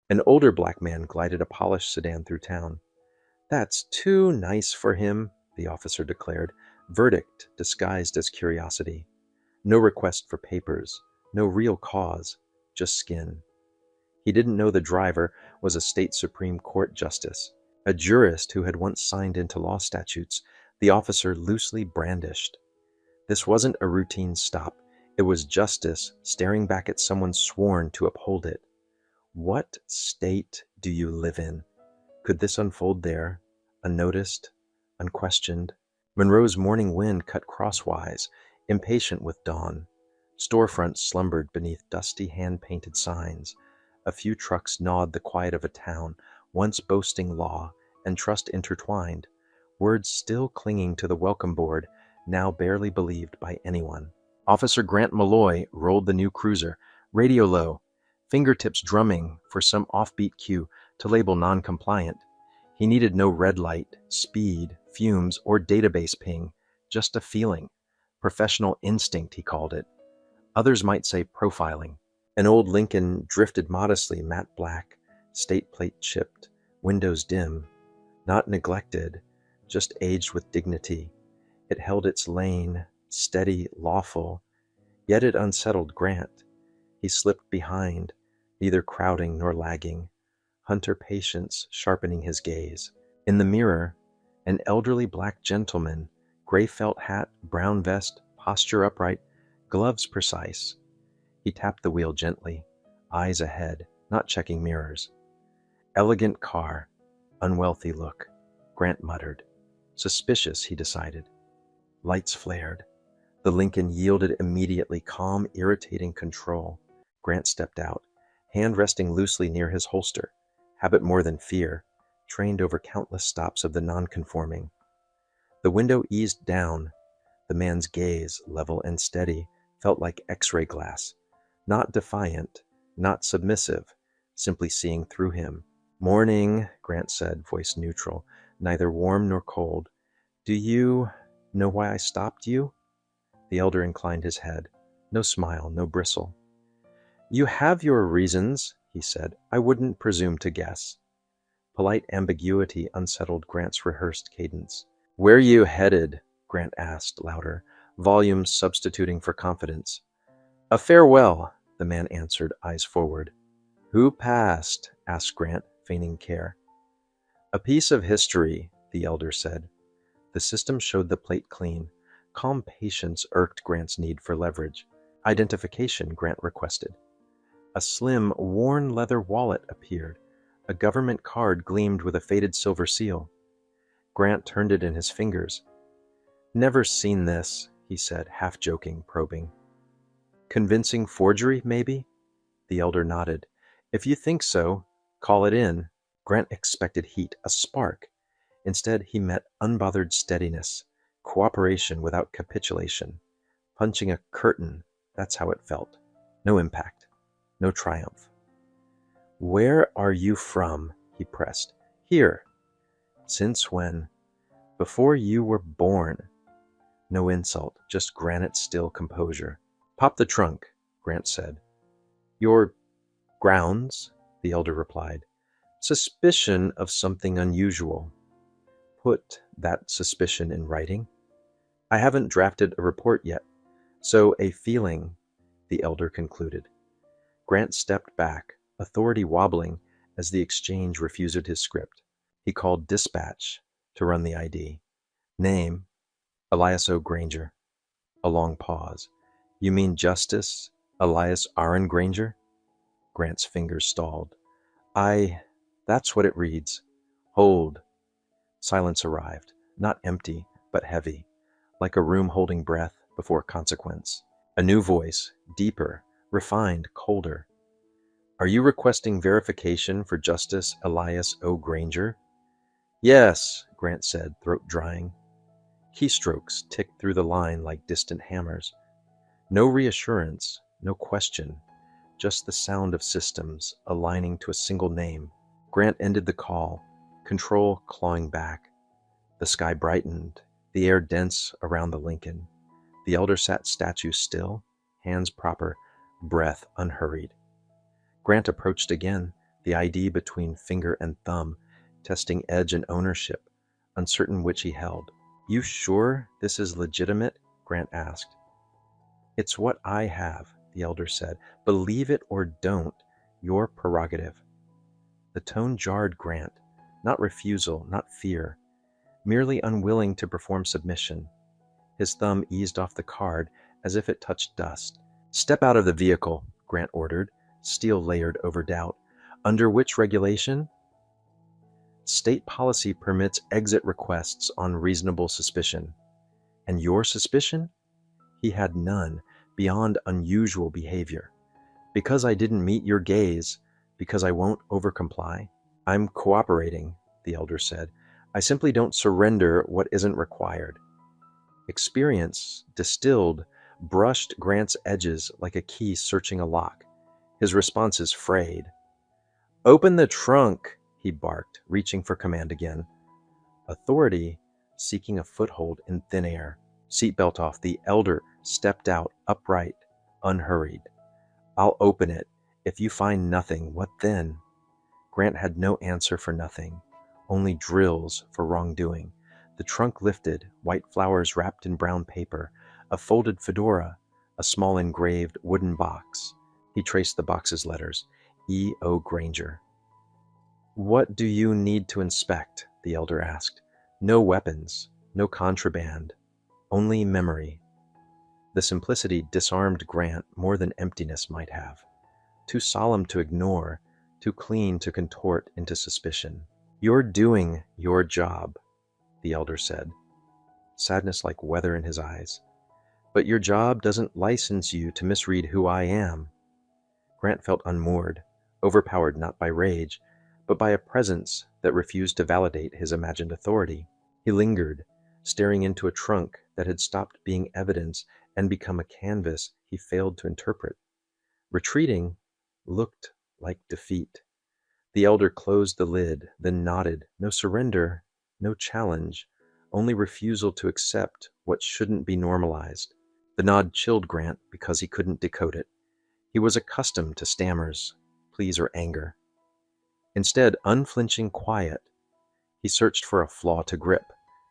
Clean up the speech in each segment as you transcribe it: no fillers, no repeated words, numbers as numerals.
An older black man glided a polished sedan through town. "That's too nice for him," the officer declared, verdict disguised as curiosity. No request for papers, no real cause, just skin. He didn't know the driver was a state Supreme Court justice, a jurist who had once signed into law statutes, the officer loosely brandished. This wasn't a routine stop. It was justice staring back at someone sworn to uphold it. What state do you live in? Could this unfold there, unnoticed, unquestioned? Monroe's morning wind cut crosswise, impatient with dawn. Storefronts slumbered beneath dusty hand-painted signs. A few trucks gnawed the quiet of a town, once boasting law and trust intertwined, words still clinging to the welcome board, now barely believed by anyone. Officer Grant Malloy rolled the new cruiser, radio low, fingertips drumming for some offbeat cue to label non-compliant. He needed no red light, speed, fumes, or database ping, just a feeling. Professional instinct, he called it. Others might say profiling. An old Lincoln drifted modestly matte black, state plate chipped, windows dim. Not neglected, just aged with dignity. It held its lane, steady, lawful, yet it unsettled Grant. He slipped behind, neither crowding nor lagging, hunter patience sharpening his gaze. In the mirror, an elderly black gentleman, gray felt hat, brown vest, posture upright, gloves precise. He tapped the wheel gently, eyes ahead, not checking mirrors. Elegant car, unwealthy look, Grant muttered. Suspicious, he decided. Lights flared. The Lincoln yielded immediately, calm, irritating control. Grant stepped out, hand resting loosely near his holster. Habit more than fear, trained over countless stops of the non-conforming. The window eased down. The man's gaze, level and steady, felt like X-ray glass. Not defiant, not submissive, simply seeing through him. "Morning," Grant said, voice neutral, neither warm nor cold. "Do you know why I stopped you?" The elder inclined his head. No smile, no bristle. "You have your reasons," he said. "I wouldn't presume to guess." Polite ambiguity unsettled Grant's rehearsed cadence. "Where you headed?" Grant asked, louder, volume substituting for confidence. "A farewell," the man answered, eyes forward. "Who passed?" asked Grant, feigning care. "A piece of history," the elder said. The system showed the plate clean. Calm patience irked Grant's need for leverage. Identification, Grant requested. A slim, worn leather wallet appeared. A government card gleamed with a faded silver seal. Grant turned it in his fingers. "Never seen this," he said, half joking, probing. "Convincing forgery, maybe?" The elder nodded. "If you think so, call it in." Grant expected heat, a spark. Instead, he met unbothered steadiness, cooperation without capitulation. Punching a curtain, that's how it felt. No impact, no triumph. "Where are you from?" he pressed. "Here." "Since when?" "Before you were born." No insult, just granite-still composure. "Pop the trunk," Grant said. "Your grounds?" the elder replied. "Suspicion of something unusual." "Put that suspicion in writing?" "I haven't drafted a report yet, so a feeling," the elder concluded. Grant stepped back, authority wobbling as the exchange refused his script. He called dispatch to run the ID. "Name?" "Elias O. Granger." A long pause. "You mean Justice Elias Aaron Granger?" Grant's fingers stalled. That's what it reads." "Hold." Silence arrived, not empty, but heavy, like a room holding breath before consequence. A new voice, deeper, refined, colder. "Are you requesting verification for Justice Elias O. Granger?" "Yes," Grant said, throat drying. Keystrokes ticked through the line like distant hammers. No reassurance, no question, just the sound of systems aligning to a single name. Grant ended the call, control clawing back. The sky brightened, the air dense around the Lincoln. The elder sat statue still, hands proper, breath unhurried. Grant approached again, the ID between finger and thumb, testing edge and ownership, uncertain which he held. "You sure this is legitimate?" Grant asked. "It's what I have," the elder said. "Believe it or don't, your prerogative." The tone jarred Grant, not refusal, not fear, merely unwilling to perform submission. His thumb eased off the card as if it touched dust. "Step out of the vehicle," Grant ordered, steel layered over doubt. "Under which regulation?" "State policy permits exit requests on reasonable suspicion." "And your suspicion?" He had none, beyond unusual behavior. "Because I didn't meet your gaze, because I won't overcomply." "I'm cooperating," the elder said. "I simply don't surrender what isn't required." Experience, distilled, brushed Grant's edges like a key searching a lock. His responses frayed. "Open the trunk," he barked, reaching for command again. Authority seeking a foothold in thin air. Seatbelt off, the elder stepped out, upright, unhurried. "I'll open it. If you find nothing, what then?" Grant had no answer for nothing, only drills for wrongdoing. The trunk lifted, white flowers wrapped in brown paper, a folded fedora, a small engraved wooden box. He traced the box's letters, E. O. Granger. "What do you need to inspect?" the elder asked. "No weapons, no contraband, only memory." The simplicity disarmed Grant more than emptiness might have. Too solemn to ignore, too clean to contort into suspicion. "You're doing your job," the elder said, sadness like weather in his eyes. "But your job doesn't license you to misread who I am." Grant felt unmoored, overpowered not by rage, but by a presence that refused to validate his imagined authority. He lingered, staring into a trunk that had stopped being evidence and become a canvas he failed to interpret. Retreating looked like defeat. The elder closed the lid, then nodded. No surrender, no challenge, only refusal to accept what shouldn't be normalized. The nod chilled Grant because he couldn't decode it. He was accustomed to stammers, pleas or anger. Instead, unflinching quiet, he searched for a flaw to grip,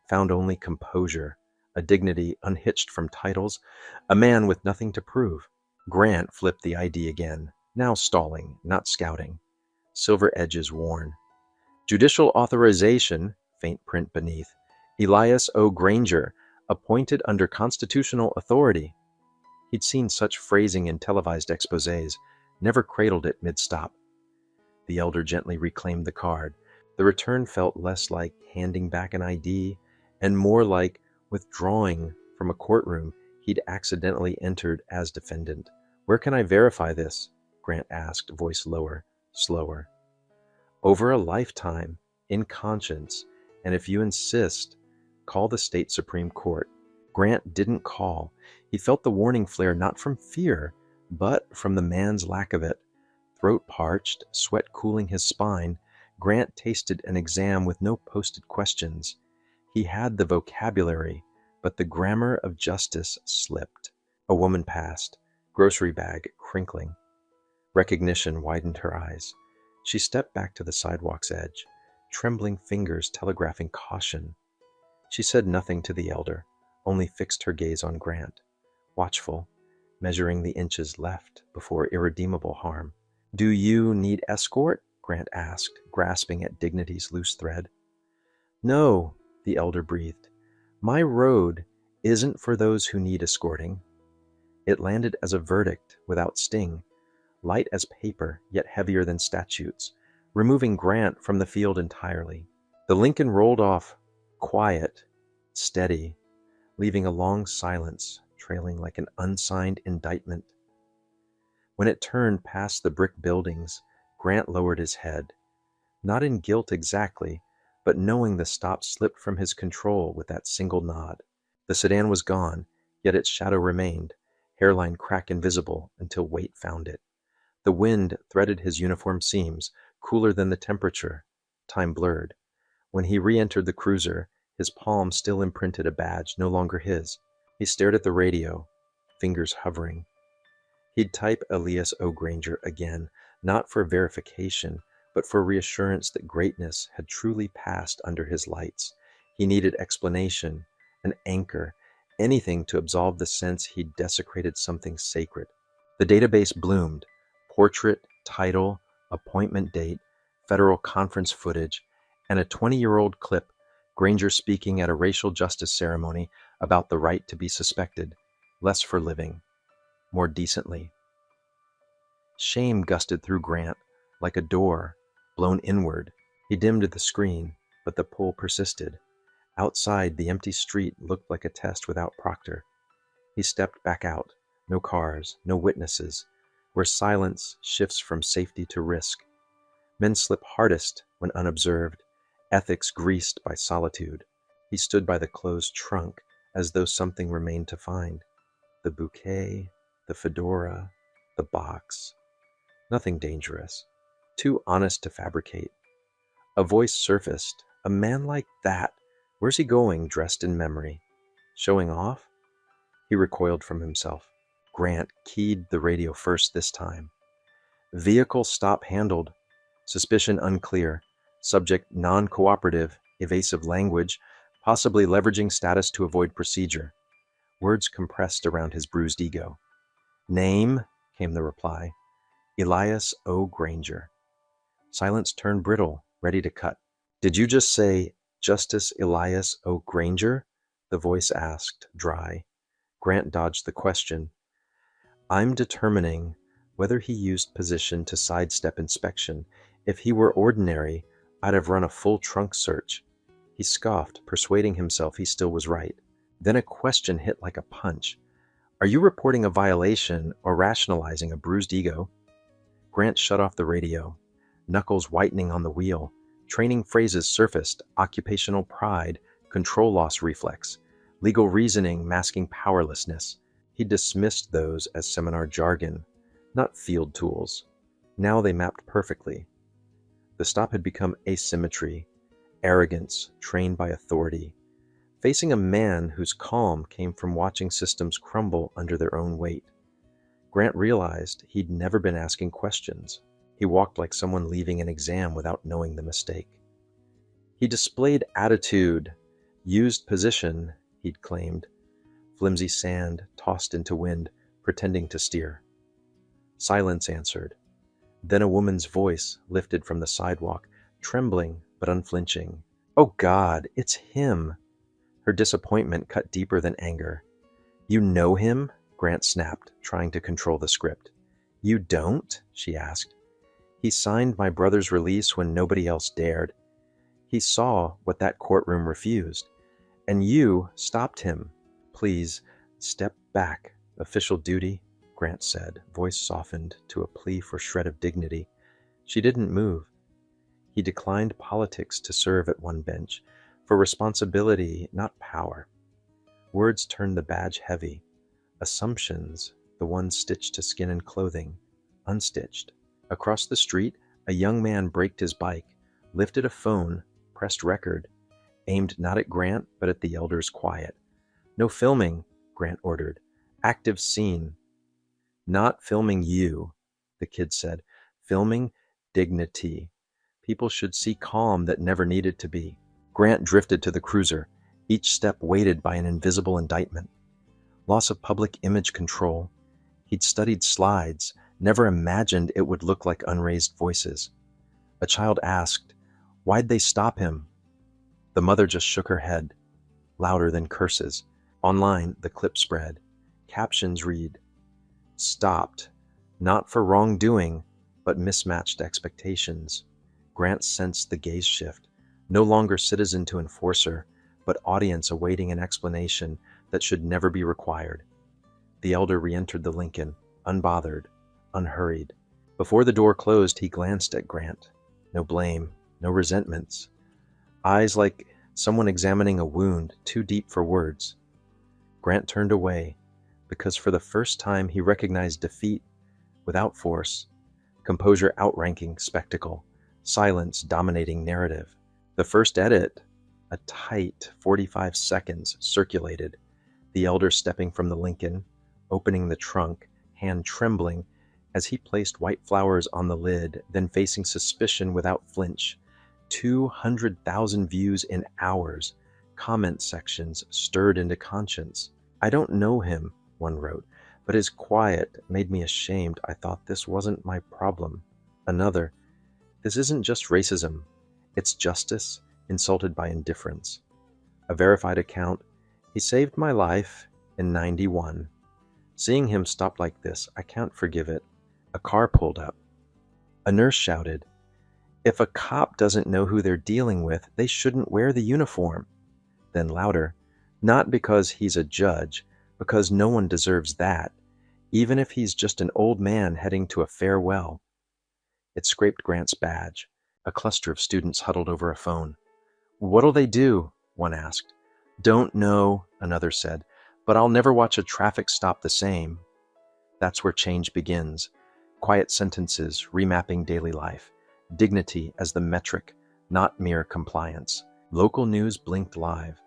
found only composure, a dignity unhitched from titles, a man with nothing to prove. Grant flipped the ID again, now stalling, not scouting. Silver edges worn. "Judicial authorization," faint print beneath. "Elias O. Granger, appointed under constitutional authority." He'd seen such phrasing in televised exposés, never cradled it mid-stop. The elder gently reclaimed the card. The return felt less like handing back an ID and more like withdrawing from a courtroom he'd accidentally entered as defendant. "Where can I verify this?" Grant asked, voice lower, slower. "Over a lifetime, in conscience, and if you insist, call the state Supreme Court." Grant didn't call. He felt the warning flare not from fear, but from the man's lack of it. Throat parched, sweat cooling his spine, Grant tasted an exam with no posted questions. He had the vocabulary, but the grammar of justice slipped. A woman passed, grocery bag crinkling. Recognition widened her eyes. She stepped back to the sidewalk's edge, trembling fingers telegraphing caution. She said nothing to the elder, only fixed her gaze on Grant, watchful, measuring the inches left before irredeemable harm. "Do you need escort?" Grant asked, grasping at dignity's loose thread. "No," the elder breathed. "My road isn't for those who need escorting." It landed as a verdict without sting, light as paper, yet heavier than statutes, removing Grant from the field entirely. The Lincoln rolled off, quiet, steady, leaving a long silence trailing like an unsigned indictment. When it turned past the brick buildings, Grant lowered his head, not in guilt exactly, but knowing the stop slipped from his control with that single nod. The sedan was gone, yet its shadow remained, hairline crack invisible until weight found it. The wind threaded his uniform seams, cooler than the temperature. Time blurred. When he re-entered the cruiser, his palm still imprinted a badge no longer his. He stared at the radio, fingers hovering. He'd type Elias O. Granger again, not for verification, but for reassurance that greatness had truly passed under his lights. He needed explanation, an anchor, anything to absolve the sense he'd desecrated something sacred. The database bloomed: portrait, title, appointment date, federal conference footage, and a 20-year-old clip, Granger speaking at a racial justice ceremony about the right to be suspected, less for living, more decently. Shame gusted through Grant like a door blown inward. He dimmed the screen, but the pull persisted. Outside, the empty street looked like a test without proctor. He stepped back out. No cars, no witnesses, where silence shifts from safety to risk. Men slip hardest when unobserved, ethics greased by solitude. He stood by the closed trunk as though something remained to find. The bouquet, the fedora, the box. Nothing dangerous. Too honest to fabricate. A voice surfaced. A man like that. Where's he going, dressed in memory? Showing off? He recoiled from himself. Grant keyed the radio first this time. Vehicle stop handled. Suspicion unclear. Subject non-cooperative, evasive language, possibly leveraging status to avoid procedure. Words compressed around his bruised ego. Name, came the reply. Elias O. Granger. Silence turned brittle, ready to cut. Did you just say Justice Elias O. Granger? The voice asked, dry. Grant dodged the question. I'm determining whether he used position to sidestep inspection. If he were ordinary, I'd have run a full trunk search. He scoffed, persuading himself he still was right. Then a question hit like a punch. Are you reporting a violation or rationalizing a bruised ego? Grant shut off the radio, knuckles whitening on the wheel. Training phrases surfaced: occupational pride, control loss reflex, legal reasoning masking powerlessness. He dismissed those as seminar jargon, not field tools. Now they mapped perfectly. The stop had become asymmetry, arrogance trained by authority, facing a man whose calm came from watching systems crumble under their own weight. Grant realized he'd never been asking questions. He walked like someone leaving an exam without knowing the mistake. He displayed attitude, used position, he'd claimed. Flimsy sand tossed into wind, pretending to steer. Silence answered. Then a woman's voice lifted from the sidewalk, trembling but unflinching. Oh God, it's him! Her disappointment cut deeper than anger. You know him? Grant snapped, trying to control the script. You don't? She asked. He signed my brother's release when nobody else dared. He saw what that courtroom refused. And you stopped him. Please, step back. Official duty, Grant said, voice softened to a plea for shred of dignity. She didn't move. He declined politics to serve at one bench, for responsibility, not power. Words turned the badge heavy. Assumptions, the ones stitched to skin and clothing, unstitched. Across the street, a young man braked his bike, lifted a phone, pressed record, aimed not at Grant, but at the elder's quiet. No filming, Grant ordered. Active scene. Not filming you, the kid said. Filming dignity. People should see calm that never needed to be. Grant drifted to the cruiser, each step weighted by an invisible indictment. Loss of public image control. He'd studied slides, never imagined it would look like unraised voices. A child asked, why'd they stop him? The mother just shook her head, louder than curses. Online, the clip spread. Captions read, stopped, not for wrongdoing, but mismatched expectations. Grant sensed the gaze shift. No longer citizen to enforcer, but audience awaiting an explanation that should never be required. The elder re-entered the Lincoln, unbothered, unhurried. Before the door closed, he glanced at Grant. No blame, no resentments. Eyes like someone examining a wound too deep for words. Grant turned away, because for the first time he recognized defeat without force, composure outranking spectacle, silence dominating narrative. The first edit, a tight 45 seconds, circulated. The elder stepping from the Lincoln, opening the trunk, hand trembling, As he placed white flowers on the lid, then facing suspicion without flinch, 200,000 views in hours, comment sections stirred into conscience. "I don't know him," one wrote, "but his quiet made me ashamed. I thought this wasn't my problem." Another, "This isn't just racism, it's justice insulted by indifference." A verified account, "He saved my life in '91. Seeing him stop like this, I can't forgive it." A car pulled up. A nurse shouted, "If a cop doesn't know who they're dealing with, they shouldn't wear the uniform." Then louder, "Not because he's a judge, because no one deserves that, even if he's just an old man heading to a farewell." It scraped Grant's badge. A cluster of students huddled over a phone. "What'll they do?" one asked. "Don't know," another said, "but I'll never watch a traffic stop the same." That's where change begins. Quiet sentences remapping daily life. Dignity as the metric, not mere compliance. Local news blinked live.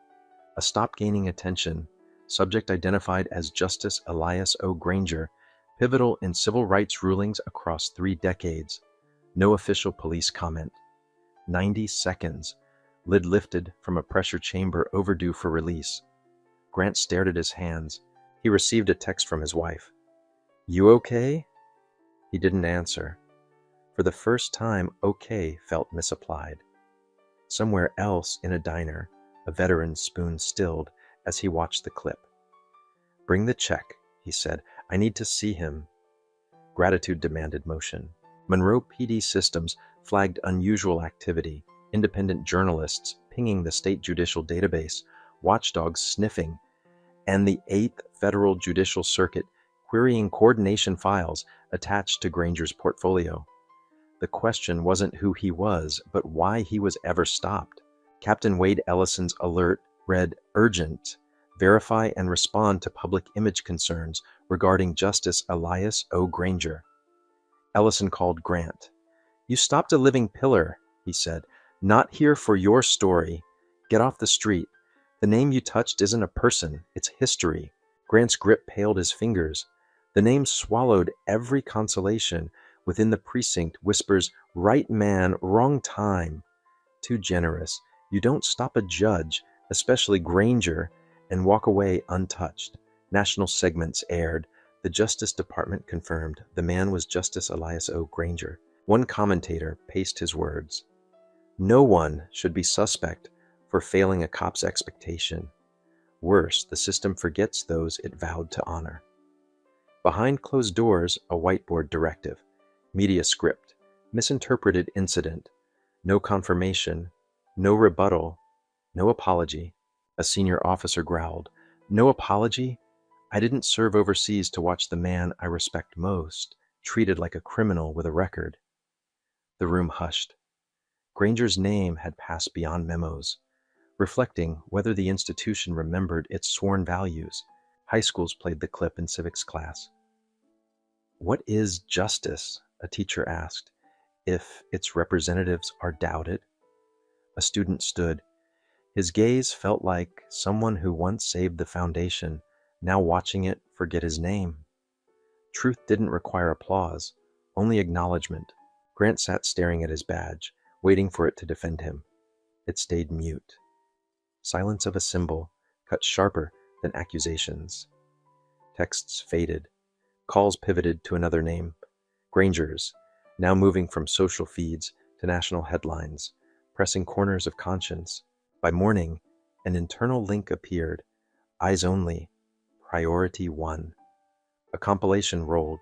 A stop gaining attention. Subject identified as Justice Elias O. Granger, pivotal in civil rights rulings across 3 decades. No official police comment. 90 seconds. Lid lifted from a pressure chamber overdue for release. Grant stared at his hands. He received a text from his wife. "You okay?" He didn't answer. For the first time, okay felt misapplied. Somewhere else in a diner, a veteran's spoon stilled as he watched the clip. "Bring the check," he said. "I need to see him." Gratitude demanded motion. Monroe PD systems flagged unusual activity, independent journalists pinging the state judicial database, watchdogs sniffing, and the 8th Federal Judicial Circuit querying coordination files attached to Granger's portfolio. The question wasn't who he was, but why he was ever stopped. Captain Wade Ellison's alert read, "Urgent. Verify and respond to public image concerns regarding Justice Elias O. Granger." Ellison called Grant. "You stopped a living pillar," he said. "Not here for your story. Get off the street. The name you touched isn't a person, it's history." Grant's grip paled his fingers. The name swallowed every consolation within the precinct, whispers, "Right man, wrong time." Too generous. You don't stop a judge, especially Granger, and walk away untouched. National segments aired. The Justice Department confirmed the man was Justice Elias O. Granger. One commentator paced his words. "No one should be suspect for failing a cop's expectation. Worse, the system forgets those it vowed to honor." Behind closed doors, a whiteboard directive. Media script. Misinterpreted incident. No confirmation. No rebuttal. No apology. A senior officer growled. "No apology? I didn't serve overseas to watch the man I respect most treated like a criminal with a record." The room hushed. Granger's name had passed beyond memos, reflecting whether the institution remembered its sworn values. High schools played the clip in civics class. "What is justice?" a teacher asked, "if its representatives are doubted?" A student stood. His gaze felt like someone who once saved the foundation, now watching it forget his name. Truth didn't require applause, only acknowledgement. Grant sat staring at his badge, waiting for it to defend him. It stayed mute. Silence of a symbol, cut sharper than accusations. Texts faded. Calls pivoted to another name. Granger's, now moving from social feeds to national headlines, pressing corners of conscience. By morning, an internal link appeared. Eyes only. Priority 1. A compilation rolled.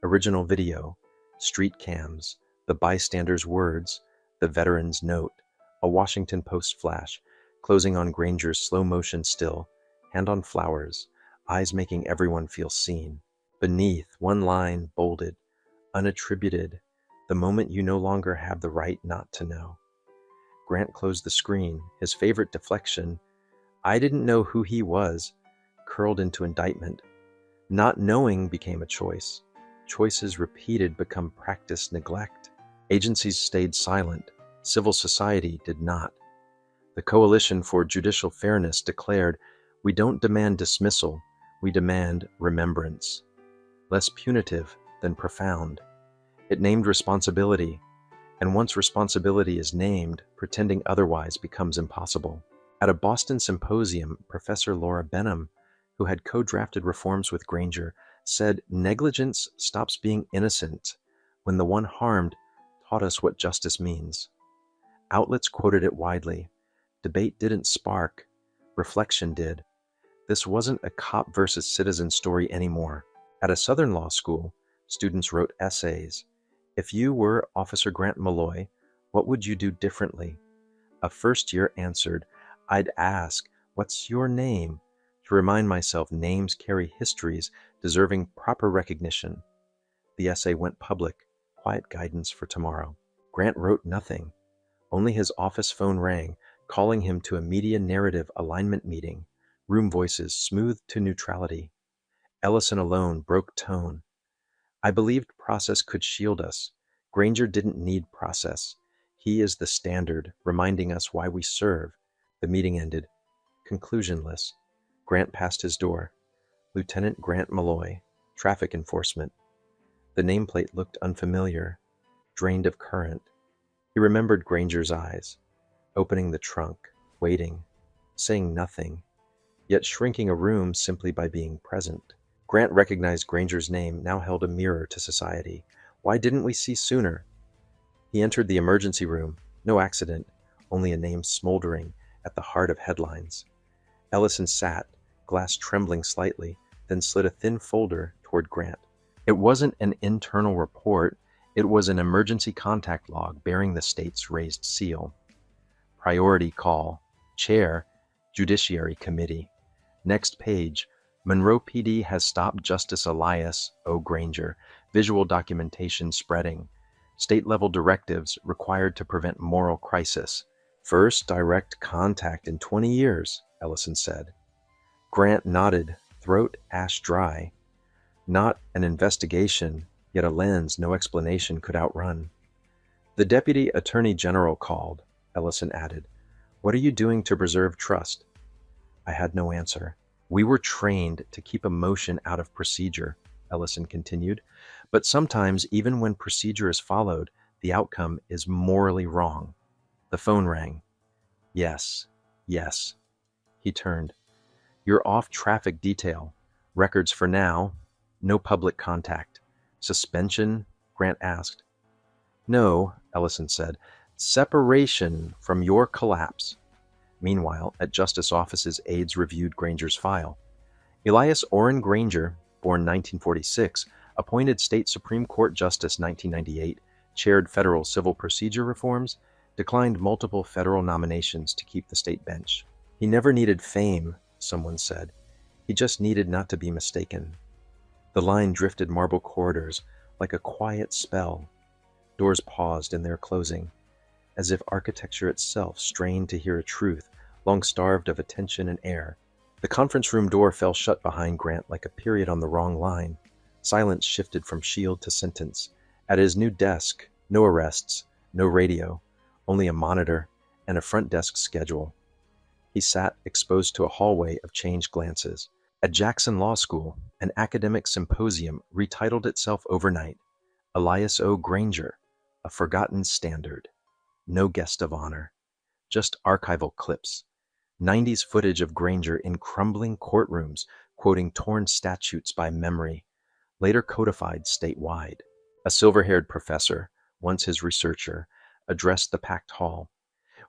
Original video. Street cams. The bystander's words. The veteran's note. A Washington Post flash. Closing on Granger's slow motion still. Hand on flowers. Eyes making everyone feel seen. Beneath, one line bolded. Unattributed. The moment you no longer have the right not to know. Grant closed the screen. His favorite deflection, "I didn't know who he was," curled into indictment. Not knowing became a choice. Choices repeated become practiced neglect. Agencies stayed silent. Civil society did not. The Coalition for Judicial Fairness declared, "We don't demand dismissal, we demand remembrance." Less punitive then profound. It named responsibility, and once responsibility is named, pretending otherwise becomes impossible. At a Boston symposium, Professor Laura Benham, who had co-drafted reforms with Granger, said negligence stops being innocent when the one harmed taught us what justice means. Outlets quoted it widely. Debate didn't spark, reflection did. This wasn't a cop versus citizen story anymore. At a Southern law school, students wrote essays. If you were Officer Grant Malloy, what would you do differently? A first year answered, I'd ask, what's your name? To remind myself names carry histories deserving proper recognition. The essay went public, quiet guidance for tomorrow. Grant wrote nothing. Only his office phone rang, calling him to a media narrative alignment meeting. Room voices smoothed to neutrality. Ellison alone broke tone. I believed process could shield us. Granger didn't need process. He is the standard, reminding us why we serve. The meeting ended, conclusionless. Grant passed his door. Lieutenant Grant Malloy, traffic enforcement. The nameplate looked unfamiliar, drained of current. He remembered Granger's eyes, opening the trunk, waiting, saying nothing, yet shrinking a room simply by being present. Grant recognized Granger's name now held a mirror to society. Why didn't we see sooner? He entered the emergency room. No accident, only a name smoldering at the heart of headlines. Ellison sat, glass trembling slightly, then slid a thin folder toward Grant. It wasn't an internal report. It was an emergency contact log bearing the state's raised seal. Priority call. Chair, Judiciary Committee. Next page. Monroe PD has stopped Justice Elias O. Granger. Visual documentation spreading. State-level directives required to prevent moral crisis. First direct contact in 20 years, Ellison said. Grant nodded, throat ash dry. Not an investigation, yet a lens no explanation could outrun. The Deputy Attorney General called, Ellison added. What are you doing to preserve trust? I had no answer. We were trained to keep emotion out of procedure, Ellison continued, but sometimes even when procedure is followed, the outcome is morally wrong. The phone rang. Yes, yes. He turned. You're off traffic detail. Records for now. No public contact. Suspension? Grant asked. No, Ellison said. Separation from your collapse. Meanwhile, at Justice Office's aides reviewed Granger's file. Elias Orrin Granger, born 1946, appointed State Supreme Court Justice 1998, chaired federal civil procedure reforms, declined multiple federal nominations to keep the state bench. He never needed fame, someone said. He just needed not to be mistaken. The line drifted marble corridors like a quiet spell. Doors paused in their closing, as if architecture itself strained to hear a truth long starved of attention and air. The conference room door fell shut behind Grant like a period on the wrong line. Silence shifted from shield to sentence. At his new desk, no arrests, no radio, only a monitor and a front desk schedule. He sat exposed to a hallway of changed glances. At Jackson Law School, an academic symposium retitled itself overnight, Elias O. Granger, a forgotten standard. No guest of honor, just archival clips. 90s footage of Granger in crumbling courtrooms, quoting torn statutes by memory, later codified statewide. A silver-haired professor, once his researcher, addressed the packed hall.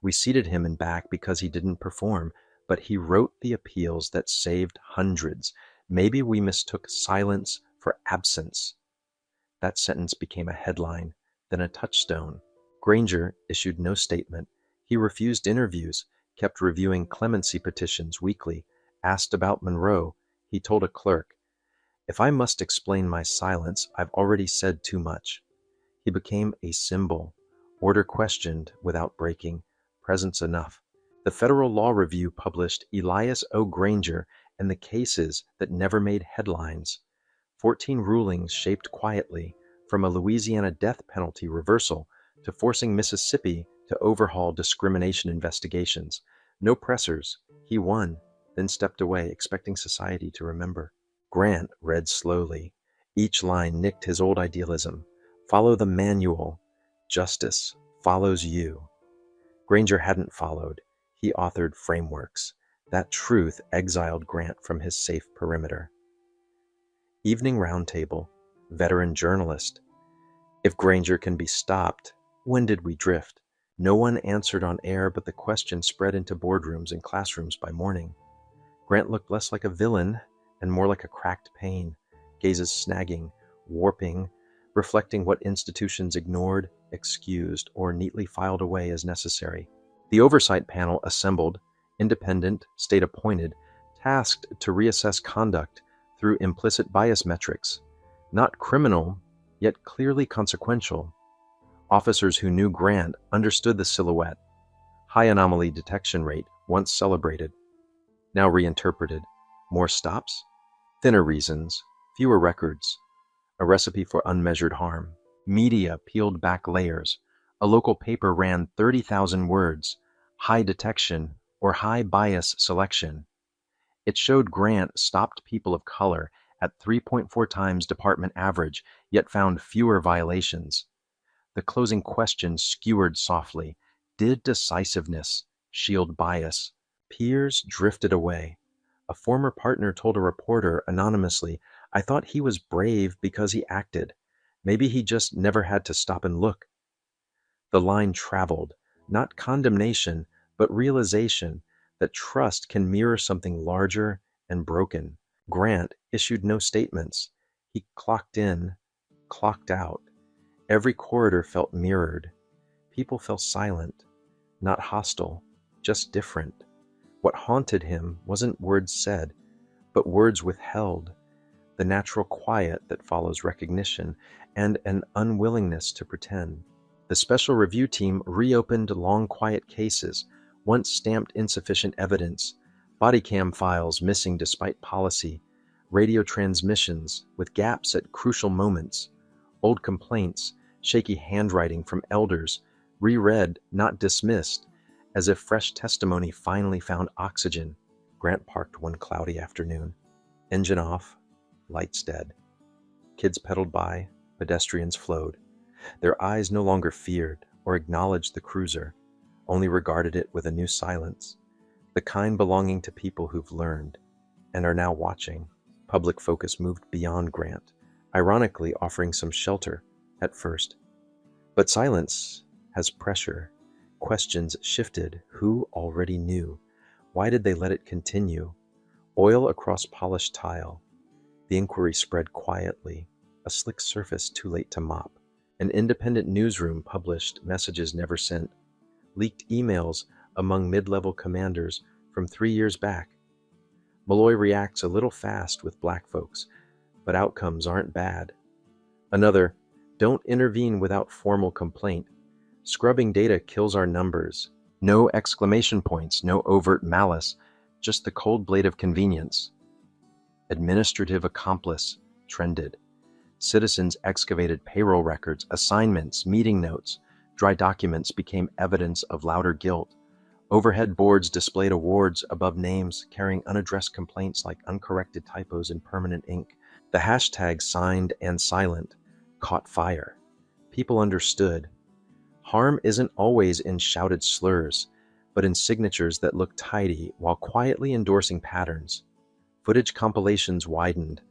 We seated him in back because he didn't perform, but he wrote the appeals that saved hundreds. Maybe we mistook silence for absence. That sentence became a headline, then a touchstone. Granger issued no statement. He refused interviews, kept reviewing clemency petitions weekly, asked about Monroe. He told a clerk, if I must explain my silence, I've already said too much. He became a symbol, order questioned without breaking, presence enough. The Federal Law Review published Elias O. Granger and the Cases That Never Made Headlines. 14 rulings shaped quietly, from a Louisiana death penalty reversal to forcing Mississippi to overhaul discrimination investigations. No pressers. He won, then stepped away, expecting society to remember. Grant read slowly. Each line nicked his old idealism. Follow the manual. Justice follows you. Granger hadn't followed. He authored frameworks. That truth exiled Grant from his safe perimeter. Evening roundtable. Veteran journalist. If Granger can be stopped, when did we drift? No one answered on air, but the question spread into boardrooms and classrooms by morning. Grant looked less like a villain and more like a cracked pane, gazes snagging, warping, reflecting what institutions ignored, excused, or neatly filed away as necessary. The oversight panel assembled, independent, state-appointed, tasked to reassess conduct through implicit bias metrics, not criminal, yet clearly consequential. Officers who knew Grant understood the silhouette. High anomaly detection rate, once celebrated, now reinterpreted. More stops? Thinner reasons, fewer records. A recipe for unmeasured harm. Media peeled back layers. A local paper ran 30,000 words. High detection or high bias selection. It showed Grant stopped people of color at 3.4 times department average, yet found fewer violations. The closing question skewered softly. Did decisiveness shield bias? Peers drifted away. A former partner told a reporter anonymously, "I thought he was brave because he acted. Maybe he just never had to stop and look." The line traveled, not condemnation, but realization that trust can mirror something larger and broken. Grant issued no statements. He clocked in, clocked out. Every corridor felt mirrored. People fell silent, not hostile, just different. What haunted him wasn't words said, but words withheld, the natural quiet that follows recognition, and an unwillingness to pretend. The special review team reopened long quiet cases, once stamped insufficient evidence, body cam files missing despite policy, radio transmissions with gaps at crucial moments, old complaints, shaky handwriting from elders, reread, not dismissed, as if fresh testimony finally found oxygen. Grant parked one cloudy afternoon. Engine off, lights dead. Kids pedaled by, pedestrians flowed. Their eyes no longer feared or acknowledged the cruiser, only regarded it with a new silence, the kind belonging to people who've learned and are now watching. Public focus moved beyond Grant, ironically offering some shelter at first. But silence has pressure. Questions shifted. Who already knew? Why did they let it continue? Oil across polished tile. The inquiry spread quietly, a slick surface too late to mop. An independent newsroom published messages never sent, leaked emails among mid-level commanders from 3 years back. Malloy reacts a little fast with black folks, but outcomes aren't bad. Another, don't intervene without formal complaint. Scrubbing data kills our numbers. No exclamation points, no overt malice, just the cold blade of convenience. Administrative accomplice trended. Citizens excavated payroll records, assignments, meeting notes. Dry documents became evidence of louder guilt. Overhead boards displayed awards above names carrying unaddressed complaints like uncorrected typos in permanent ink. The hashtag signed and silent caught fire. People understood. Harm isn't always in shouted slurs, but in signatures that look tidy while quietly endorsing patterns. Footage compilations widened,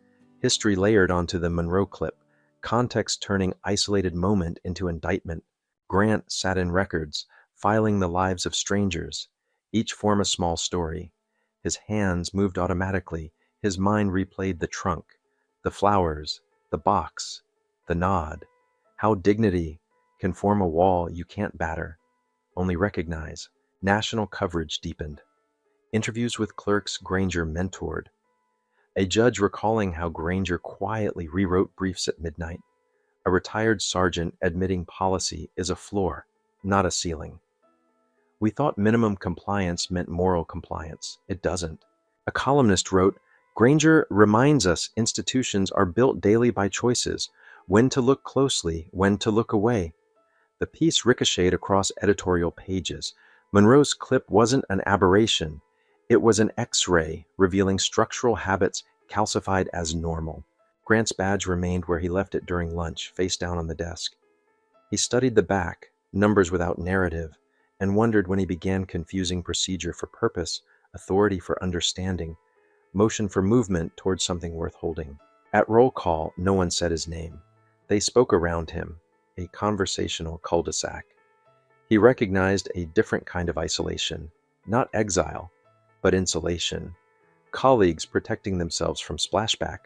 history layered onto the Monroe clip, context turning isolated moment into indictment. Grant sat in records, filing the lives of strangers, each form a small story. His hands moved automatically, his mind replayed the trunk, the flowers, the box, the nod. How dignity can form a wall you can't batter, only recognize. National coverage deepened. Interviews with clerks Granger mentored. A judge recalling how Granger quietly rewrote briefs at midnight. A retired sergeant admitting policy is a floor, not a ceiling. We thought minimum compliance meant moral compliance. It doesn't. A columnist wrote, Granger reminds us institutions are built daily by choices, when to look closely, when to look away. The piece ricocheted across editorial pages. Monroe's clip wasn't an aberration. It was an X-ray revealing structural habits calcified as normal. Grant's badge remained where he left it during lunch, face down on the desk. He studied the back, numbers without narrative, and wondered when he began confusing procedure for purpose, authority for understanding, motion for movement towards something worth holding. At roll call, no one said his name. They spoke around him, a conversational cul-de-sac. He recognized a different kind of isolation, not exile, but insulation. Colleagues protecting themselves from splashback,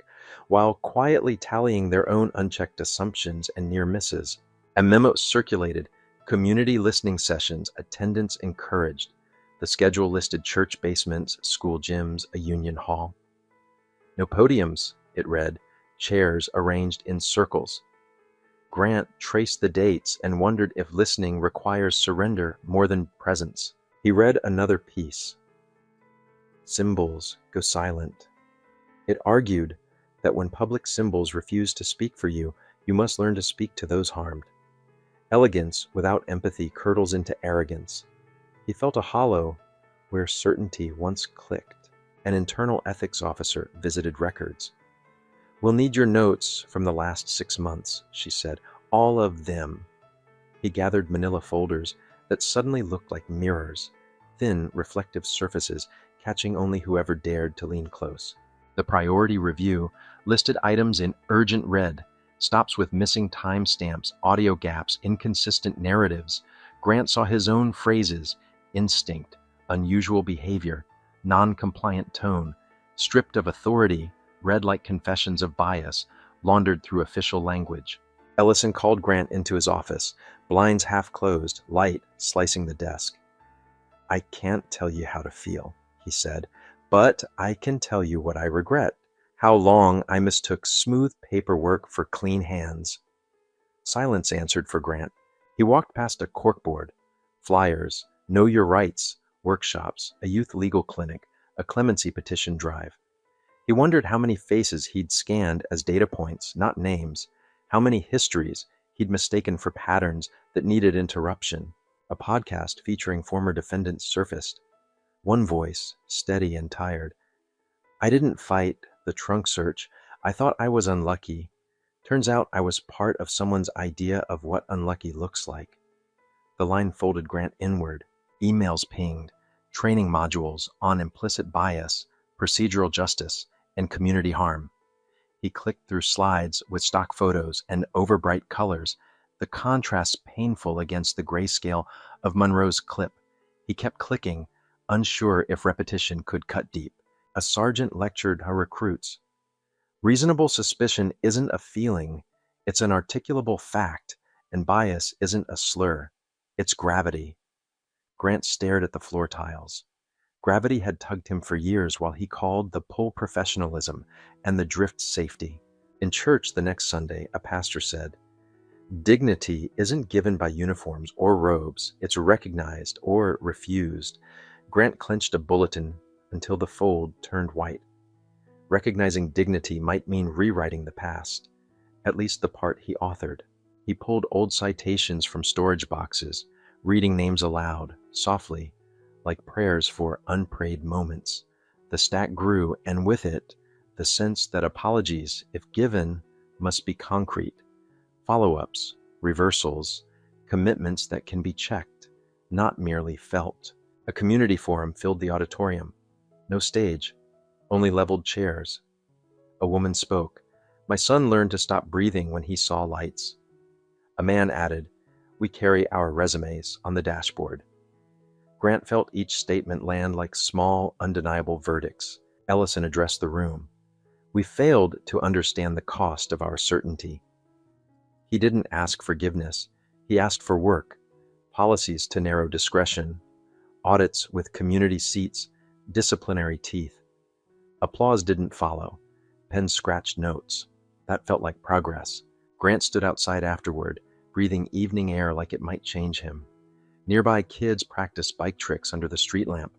while quietly tallying their own unchecked assumptions and near misses. A memo circulated, community listening sessions, attendance encouraged. The schedule listed church basements, school gyms, a union hall. No podiums, it read, chairs arranged in circles. Grant traced the dates and wondered if listening requires surrender more than presence. He read another piece. Symbols go silent. It argued that when public symbols refuse to speak for you, you must learn to speak to those harmed. Elegance without empathy curdles into arrogance. He felt a hollow where certainty once clicked. An internal ethics officer visited records. "We'll need your notes from the last 6 months," she said. "All of them." He gathered manila folders that suddenly looked like mirrors, thin, reflective surfaces, catching only whoever dared to lean close. The priority review listed items in urgent red, stops with missing timestamps, audio gaps, inconsistent narratives. Grant saw his own phrases, instinct, unusual behavior, non-compliant tone, stripped of authority, read like confessions of bias, laundered through official language. Ellison called Grant into his office, blinds half closed, light slicing the desk. "I can't tell you how to feel," he said, "but I can tell you what I regret. How long I mistook smooth paperwork for clean hands." Silence answered for Grant. He walked past a corkboard, flyers, know your rights, workshops, a youth legal clinic, a clemency petition drive. He wondered how many faces he'd scanned as data points, not names, how many histories he'd mistaken for patterns that needed interruption. A podcast featuring former defendants surfaced. One voice, steady and tired. "I didn't fight the trunk search. I thought I was unlucky. Turns out I was part of someone's idea of what unlucky looks like." The line folded Grant inward. Emails pinged, training modules on implicit bias, procedural justice, and community harm. He clicked through slides with stock photos and overbright colors, the contrast painful against the grayscale of Monroe's clip. He kept clicking, unsure if repetition could cut deep. A sergeant lectured her recruits. "Reasonable suspicion isn't a feeling, it's an articulable fact, and bias isn't a slur, it's gravity." Grant stared at the floor tiles. Gravity had tugged him for years while he called the pull professionalism and the drift safety. In church the next Sunday, a pastor said, "Dignity isn't given by uniforms or robes, it's recognized or refused." Grant clenched a bulletin until the fold turned white. Recognizing dignity might mean rewriting the past, at least the part he authored. He pulled old citations from storage boxes, reading names aloud, softly, like prayers for unprayed moments. The stack grew, and with it, the sense that apologies, if given, must be concrete. Follow-ups, reversals, commitments that can be checked, not merely felt. A community forum filled the auditorium. No stage, only leveled chairs. A woman spoke. "My son learned to stop breathing when he saw lights." A man added, "We carry our resumes on the dashboard." Grant felt each statement land like small, undeniable verdicts. Ellison addressed the room. "We failed to understand the cost of our certainty." He didn't ask forgiveness. He asked for work, policies to narrow discretion, audits with community seats, disciplinary teeth. Applause didn't follow. Pen scratched notes. That felt like progress. Grant stood outside afterward, breathing evening air like it might change him. Nearby kids practiced bike tricks under the street lamp.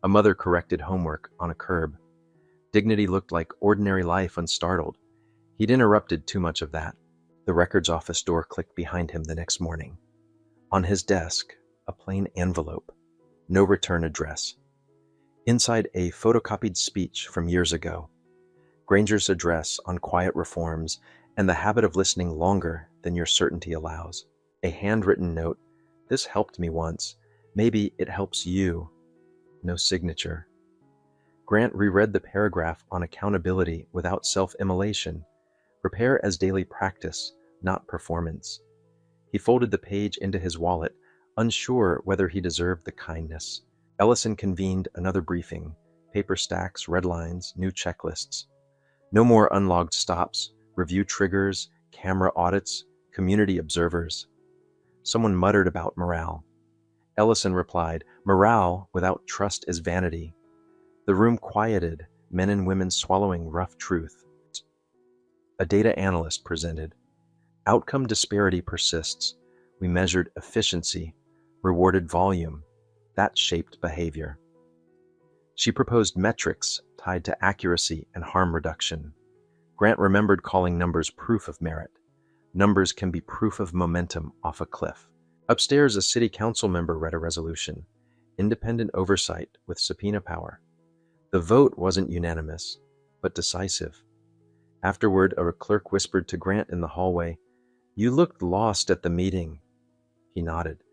A mother corrected homework on a curb. Dignity looked like ordinary life unstartled. He'd interrupted too much of that. The records office door clicked behind him the next morning. On his desk, a plain envelope. No return address. Inside, a photocopied speech from years ago. Granger's address on quiet reforms and the habit of listening longer than your certainty allows. A handwritten note. This helped me once. Maybe it helps you. No signature. Grant reread the paragraph on accountability without self-immolation. Repair as daily practice, not performance. He folded the page into his wallet, unsure whether he deserved the kindness. Ellison convened another briefing. Paper stacks, red lines, new checklists. No more unlogged stops, review triggers, camera audits, community observers. Someone muttered about morale. Ellison replied, "Morale without trust is vanity." The room quieted, men and women swallowing rough truth. A data analyst presented. Outcome disparity persists. We measured efficiency, rewarded volume. That shaped behavior. She proposed metrics tied to accuracy and harm reduction. Grant remembered calling numbers proof of merit. Numbers can be proof of momentum off a cliff. Upstairs, a city council member read a resolution. Independent oversight with subpoena power. The vote wasn't unanimous, but decisive. Afterward, a clerk whispered to Grant in the hallway, "You looked lost at the meeting." He nodded.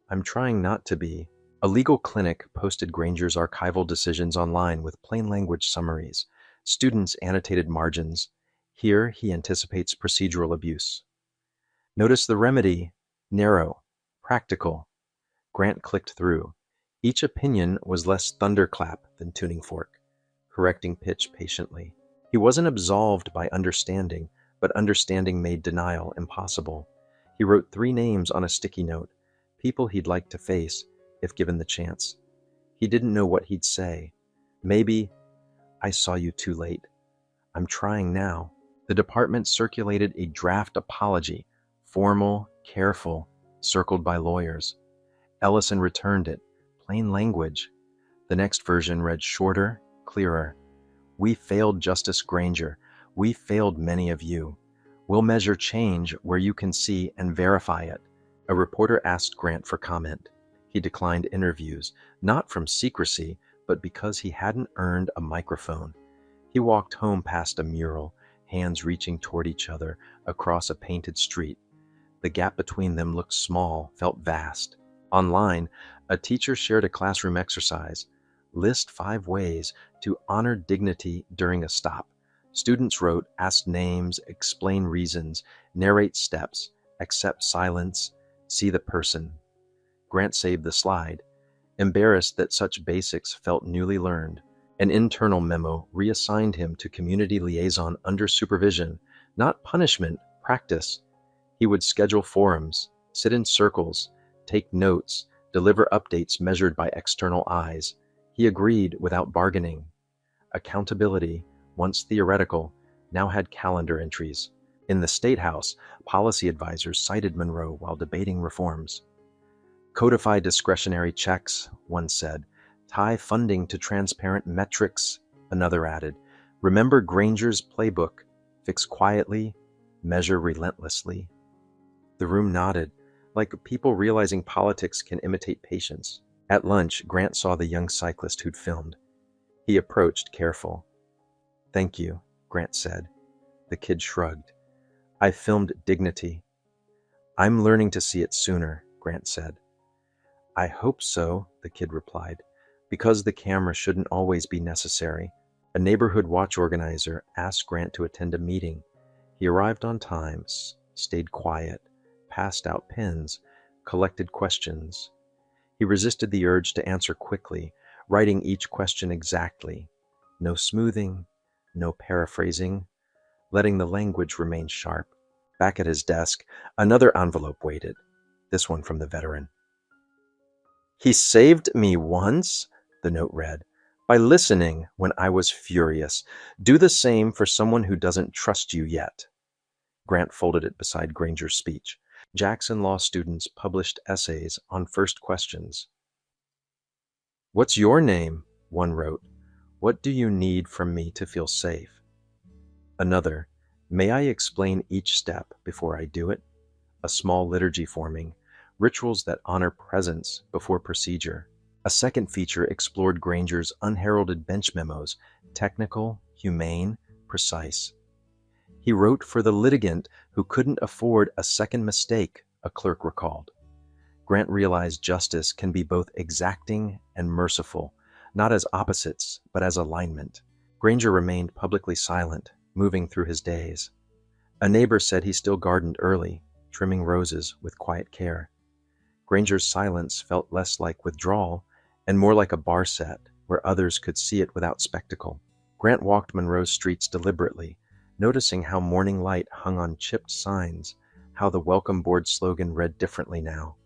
"I'm trying not to be." A legal clinic posted Granger's archival decisions online with plain language summaries. Students annotated margins. Here, he anticipates procedural abuse. Notice the remedy: narrow, practical. Grant clicked through. Each opinion was less thunderclap than tuning fork, correcting pitch patiently. He wasn't absolved by understanding, but understanding made denial impossible. He wrote 3 names on a sticky note, people he'd like to face, if given the chance. He didn't know what he'd say. Maybe, "I saw you too late. I'm trying now." The department circulated a draft apology, formal, careful, circled by lawyers. Ellison returned it, plain language. The next version read shorter, clearer. "We failed Justice Granger. We failed many of you. We'll measure change where you can see and verify it." A reporter asked Grant for comment. He declined interviews, not from secrecy, but because he hadn't earned a microphone. He walked home past a mural, hands reaching toward each other across a painted street. The gap between them looked small, felt vast. Online, a teacher shared a classroom exercise. List 5 ways to honor dignity during a stop. Students wrote, ask names, explain reasons, narrate steps, accept silence, see the person. Grant saved the slide, embarrassed that such basics felt newly learned. An internal memo reassigned him to community liaison under supervision, not punishment, practice. He would schedule forums, sit in circles, take notes, deliver updates measured by external eyes. He agreed without bargaining. Accountability, once theoretical, now had calendar entries. In the State House, policy advisors cited Monroe while debating reforms. Codify discretionary checks, one said. Tie funding to transparent metrics, another added. Remember Granger's playbook. Fix quietly, measure relentlessly. The room nodded, like people realizing politics can imitate patience. At lunch, Grant saw the young cyclist who'd filmed. He approached, careful. "Thank you," Grant said. The kid shrugged. "I filmed dignity." "I'm learning to see it sooner," Grant said. "I hope so," the kid replied, "because the camera shouldn't always be necessary." A neighborhood watch organizer asked Grant to attend a meeting. He arrived on time, stayed quiet, passed out pins, collected questions. He resisted the urge to answer quickly, writing each question exactly. No smoothing, no paraphrasing, letting the language remain sharp. Back at his desk, another envelope waited, this one from the veteran. "He saved me once," the note read, "by listening when I was furious. Do the same for someone who doesn't trust you yet." Grant folded it beside Granger's speech. Jackson law students published essays on first questions. "What's your name?" one wrote. "What do you need from me to feel safe?" Another, "May I explain each step before I do it?" A small liturgy forming, rituals that honor presence before procedure. A second feature explored Granger's unheralded bench memos, technical, humane, precise. He wrote for the litigant who couldn't afford a second mistake, a clerk recalled. Grant realized justice can be both exacting and merciful, not as opposites, but as alignment. Granger remained publicly silent, moving through his days. A neighbor said he still gardened early, trimming roses with quiet care. Granger's silence felt less like withdrawal and more like a bar set where others could see it without spectacle. Grant walked Monroe's streets deliberately, noticing how morning light hung on chipped signs, how the welcome board slogan read differently now.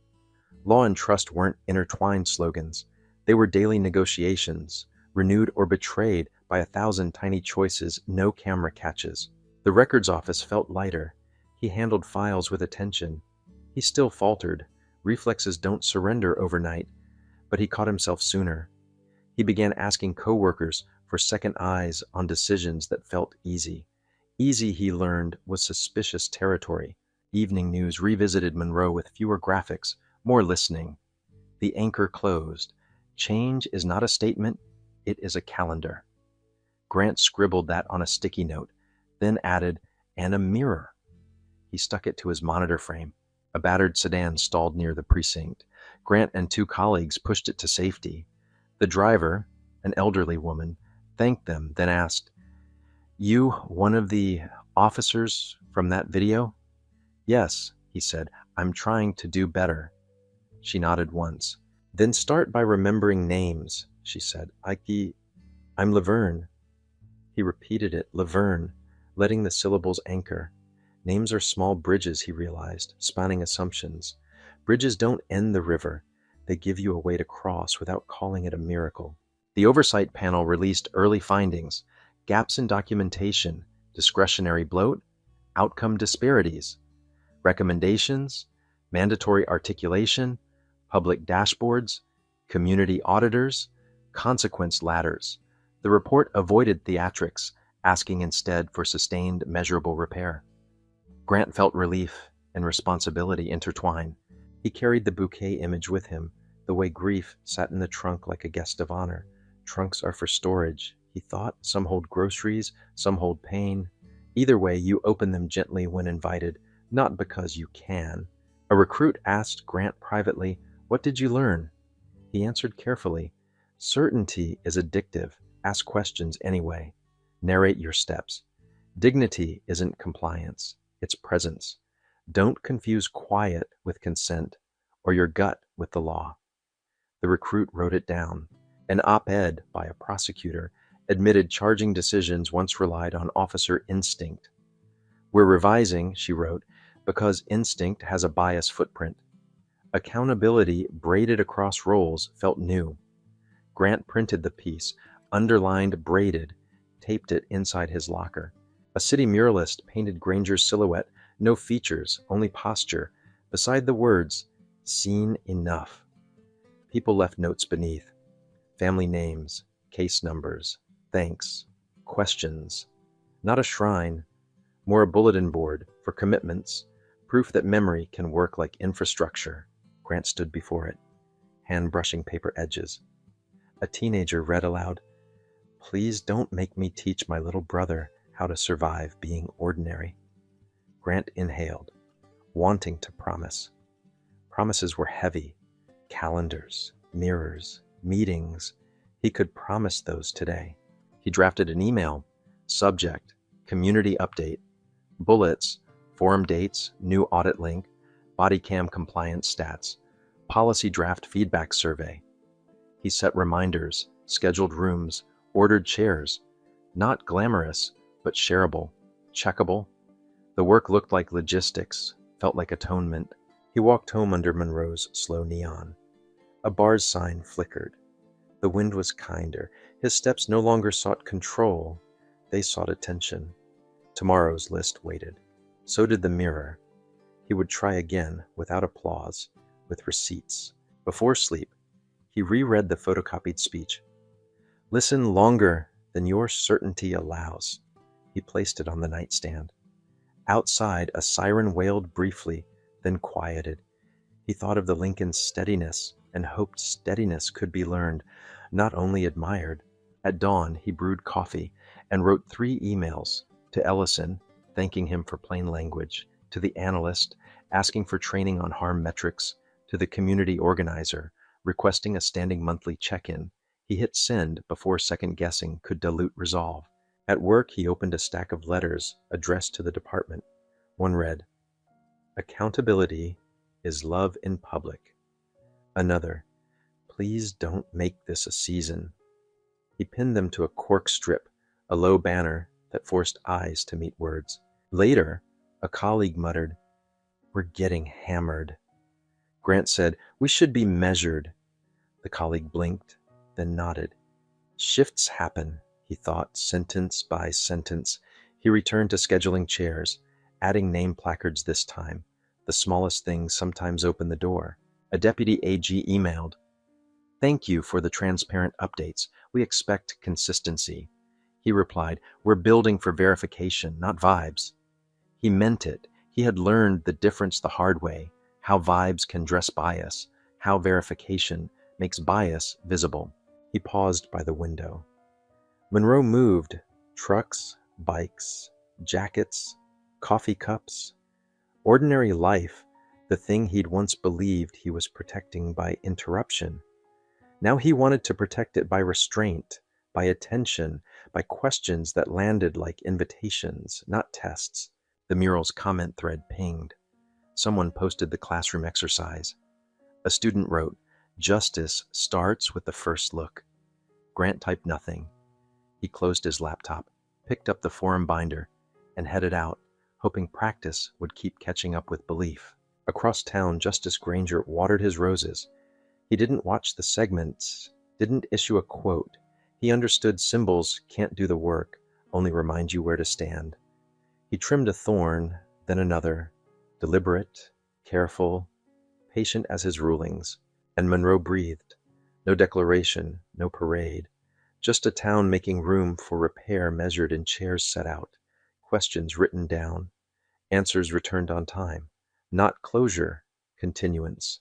Law and trust weren't intertwined slogans. They were daily negotiations, renewed or betrayed by 1,000 tiny choices no camera catches. The records office felt lighter. He handled files with attention. He still faltered. Reflexes don't surrender overnight, but he caught himself sooner. He began asking coworkers for second eyes on decisions that felt easy. Easy, he learned, was suspicious territory. Evening news revisited Monroe with fewer graphics, more listening. The anchor closed. Change is not a statement, it is a calendar. Grant scribbled that on a sticky note, then added, and a mirror. He stuck it to his monitor frame. A battered sedan stalled near the precinct. Grant and 2 colleagues pushed it to safety. The driver, an elderly woman, thanked them, then asked, "You one of the officers from that video?" "Yes," he said, "I'm trying to do better." She nodded once. "Then start by remembering names," she said. "I'm Laverne." He repeated it, Laverne, letting the syllables anchor. Names are small bridges, he realized, spanning assumptions. Bridges don't end the river. They give you a way to cross without calling it a miracle. The oversight panel released early findings: gaps in documentation, discretionary bloat, outcome disparities. Recommendations: mandatory articulation, public dashboards, community auditors, consequence ladders. The report avoided theatrics, asking instead for sustained, measurable repair. Grant felt relief and responsibility intertwine. He carried the bouquet image with him, the way grief sat in the trunk like a guest of honor. Trunks are for storage, he thought. Some hold groceries, some hold pain. Either way, you open them gently when invited, not because you can. A recruit asked Grant privately, "What did you learn?" He answered carefully, "Certainty is addictive. Ask questions anyway. Narrate your steps. Dignity isn't compliance. It's presence. Don't confuse quiet with consent, or your gut with the law." The recruit wrote it down. An op-ed by a prosecutor admitted charging decisions once relied on officer instinct. "We're revising," she wrote, "because instinct has a bias footprint." Accountability braided across roles felt new. Grant printed the piece, underlined braided, taped it inside his locker. A city muralist painted Granger's silhouette, no features, only posture, beside the words, "Seen enough." People left notes beneath. Family names, case numbers, thanks, questions. Not a shrine, more a bulletin board for commitments, proof that memory can work like infrastructure. Grant stood before it, hand brushing paper edges. A teenager read aloud, "Please don't make me teach my little brother how to survive being ordinary." Grant inhaled, wanting to promise. Promises were heavy. Calendars, mirrors, meetings. He could promise those today. He drafted an email. Subject: community update. Bullets: forum dates, new audit link, body cam compliance stats, policy draft feedback survey. He set reminders, scheduled rooms, ordered chairs. Not glamorous, but shareable, checkable. The work looked like logistics, felt like atonement. He walked home under Monroe's slow neon. A bar's sign flickered. The wind was kinder. His steps no longer sought control. They sought attention. Tomorrow's list waited. So did the mirror. He would try again, without applause, with receipts. Before sleep, he reread the photocopied speech. "Listen longer than your certainty allows." He placed it on the nightstand. Outside, a siren wailed briefly, then quieted. He thought of the Lincoln's steadiness and hoped steadiness could be learned, not only admired. At dawn, he brewed coffee, and wrote 3 emails to Ellison, thanking him for plain language, to the analyst, asking for training on harm metrics, to the community organizer, requesting a standing monthly check-in. He hit send before second-guessing could dilute resolve. At work, he opened a stack of letters addressed to the department. One read, "Accountability is love in public." Another, "Please don't make this a season." He pinned them to a cork strip, a low banner that forced eyes to meet words. Later, a colleague muttered, "We're getting hammered." Grant said, "We should be measured." The colleague blinked, then nodded. Shifts happen, he thought, sentence by sentence. He returned to scheduling chairs, adding name placards this time. The smallest things sometimes open the door. A deputy AG emailed, "Thank you for the transparent updates. We expect consistency." He replied, "We're building for verification, not vibes." He meant it. He had learned the difference the hard way, how vibes can dress bias, how verification makes bias visible. He paused by the window. Monroe moved. Trucks, bikes, jackets, coffee cups. Ordinary life, the thing he'd once believed he was protecting by interruption. Now he wanted to protect it by restraint, by attention, by questions that landed like invitations, not tests. The mural's comment thread pinged. Someone posted the classroom exercise. A student wrote, "Justice starts with the first look." Grant typed nothing. He closed his laptop, picked up the forum binder, and headed out, hoping practice would keep catching up with belief. Across town, Justice Granger watered his roses. He didn't watch the segments, didn't issue a quote. He understood symbols can't do the work, only remind you where to stand. He trimmed a thorn, then another, deliberate, careful, patient as his rulings, and Monroe breathed. No declaration, no parade, just a town making room for repair measured in chairs set out, questions written down, answers returned on time. Not closure, continuance.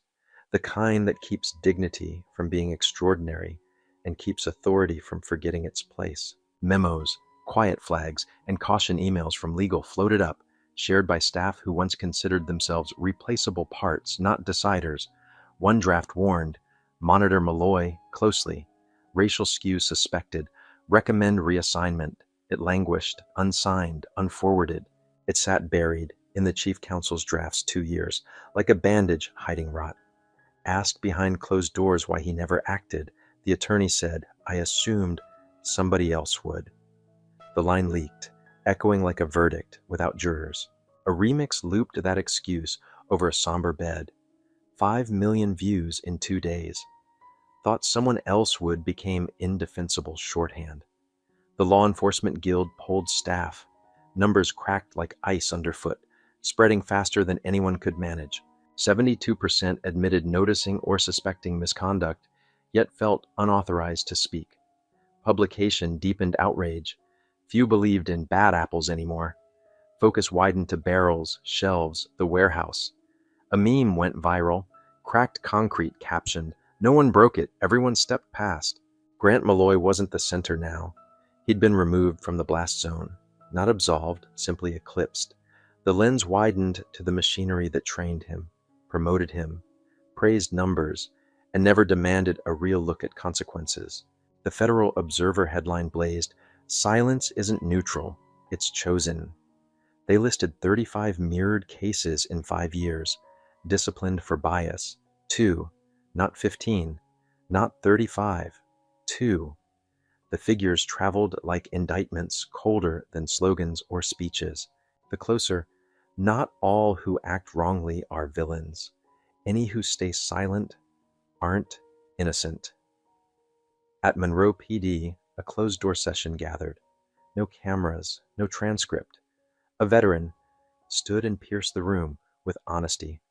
The kind that keeps dignity from being extraordinary and keeps authority from forgetting its place. Memos, quiet flags, and caution emails from legal floated up, shared by staff who once considered themselves replaceable parts, not deciders. One draft warned, "Monitor Malloy closely. Racial skew suspected. Recommend reassignment." It languished, unsigned, unforwarded. It sat buried in the chief counsel's drafts 2 years, like a bandage hiding rot. Asked behind closed doors why he never acted, the attorney said, "I assumed somebody else would." The line leaked, echoing like a verdict without jurors. A remix looped that excuse over a somber bed. 5 million views in 2 days. Thought someone else would became indefensible shorthand. The Law Enforcement Guild polled staff. Numbers cracked like ice underfoot, spreading faster than anyone could manage. 72% admitted noticing or suspecting misconduct, yet felt unauthorized to speak. Publication deepened outrage. Few believed in bad apples anymore. Focus widened to barrels, shelves, the warehouse. A meme went viral. Cracked concrete captioned, "No one broke it, everyone stepped past." Grant Malloy wasn't the center now. He'd been removed from the blast zone. Not absolved, simply eclipsed. The lens widened to the machinery that trained him, promoted him, praised numbers, and never demanded a real look at consequences. The Federal Observer headline blazed, "Silence isn't neutral, it's chosen." They listed 35 mirrored cases in 5 years, disciplined for bias. 2, not 15, not 35, 2. The figures traveled like indictments, colder than slogans or speeches. The closer, "Not all who act wrongly are villains. Any who stay silent aren't innocent." At Monroe PD, a closed-door session gathered. No cameras, no transcript. A veteran stood and pierced the room with honesty,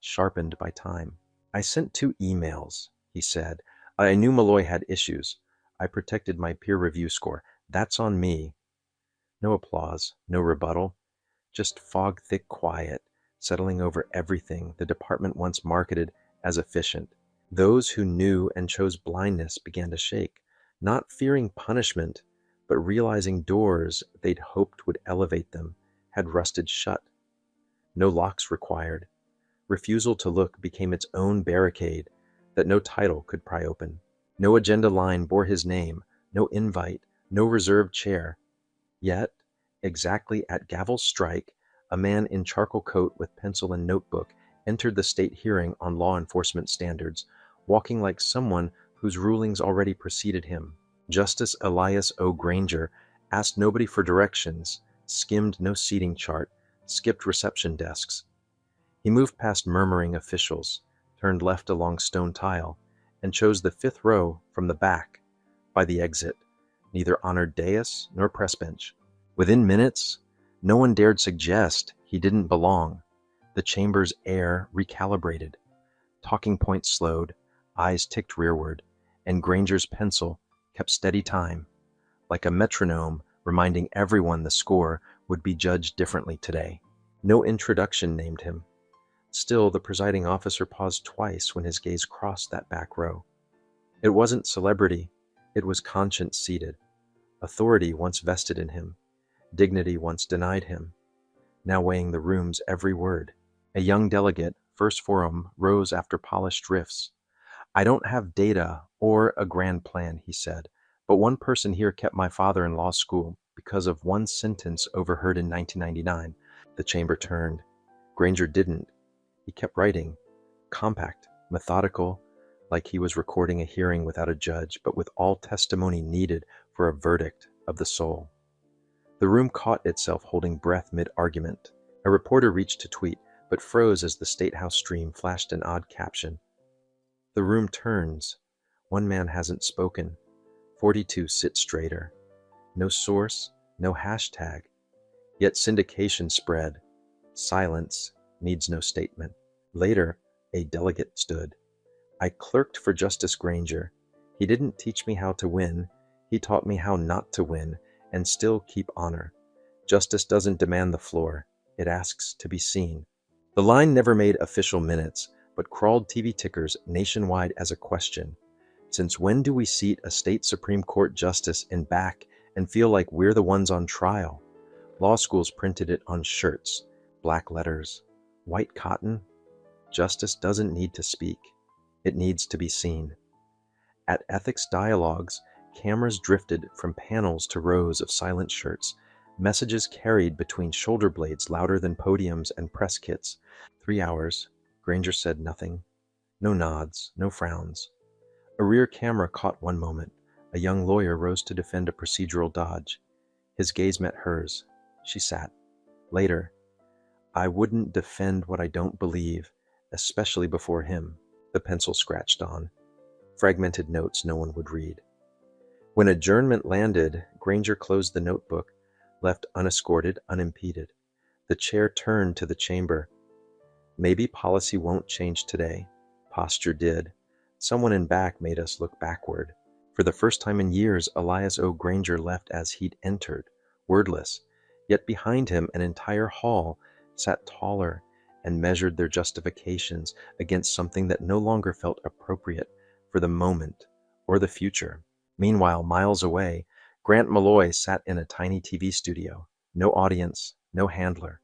sharpened by time. "I sent 2 emails," he said. "I knew Malloy had issues. I protected my peer review score. That's on me." No applause, no rebuttal, just fog-thick quiet settling over everything the department once marketed as efficient. Those who knew and chose blindness began to shake, not fearing punishment, but realizing doors they'd hoped would elevate them had rusted shut. No locks required. Refusal to look became its own barricade that no title could pry open. No agenda line bore his name, no invite, no reserved chair. Yet, exactly at gavel's strike, a man in charcoal coat with pencil and notebook entered the state hearing on law enforcement standards, walking like someone whose rulings already preceded him. Justice Elias O. Granger asked nobody for directions, skimmed no seating chart, skipped reception desks. He moved past murmuring officials, turned left along stone tile, and chose the fifth row from the back, by the exit, neither honored dais nor press bench. Within minutes, no one dared suggest he didn't belong. The chamber's air recalibrated. Talking points slowed, eyes ticked rearward, and Granger's pencil kept steady time, like a metronome reminding everyone the score would be judged differently today. No introduction named him. Still, the presiding officer paused twice when his gaze crossed that back row. It wasn't celebrity, it was conscience seated. Authority once vested in him, dignity once denied him, now weighing the room's every word. A young delegate, first forum, rose after polished riffs. "I don't have data or a grand plan," he said, "but one person here kept my father in law school because of one sentence overheard in 1999. The chamber turned. Granger didn't. He kept writing, compact, methodical, like he was recording a hearing without a judge, but with all testimony needed for a verdict of the soul. The room caught itself holding breath mid-argument. A reporter reached to tweet, but froze as the State House stream flashed an odd caption. The room turns. One man hasn't spoken. 42 sit straighter. No source, no hashtag. Yet syndication spread. Silence needs no statement. Later, a delegate stood. "I clerked for Justice Granger. He didn't teach me how to win. He taught me how not to win and still keep honor. Justice doesn't demand the floor. It asks to be seen." The line never made official minutes, but crawled TV tickers nationwide as a question. Since when do we seat a state Supreme Court justice in back and feel like we're the ones on trial? Law schools printed it on shirts, black letters, white cotton. Justice doesn't need to speak. It needs to be seen. At ethics dialogues, cameras drifted from panels to rows of silent shirts, messages carried between shoulder blades louder than podiums and press kits. 3 hours. Granger said nothing. No nods, no frowns. A rear camera caught one moment. A young lawyer rose to defend a procedural dodge. His gaze met hers. She sat. Later, "I wouldn't defend what I don't believe, especially before him." The pencil scratched on. Fragmented notes no one would read. When adjournment landed, Granger closed the notebook, left unescorted, unimpeded. The chair turned to the chamber. Maybe policy won't change today. Posture did. Someone in back made us look backward. For the first time in years, Elias O. Granger left as he'd entered, wordless. Yet behind him, an entire hall sat taller and measured their justifications against something that no longer felt appropriate for the moment or the future. Meanwhile, miles away, Grant Malloy sat in a tiny TV studio. No audience, no handler.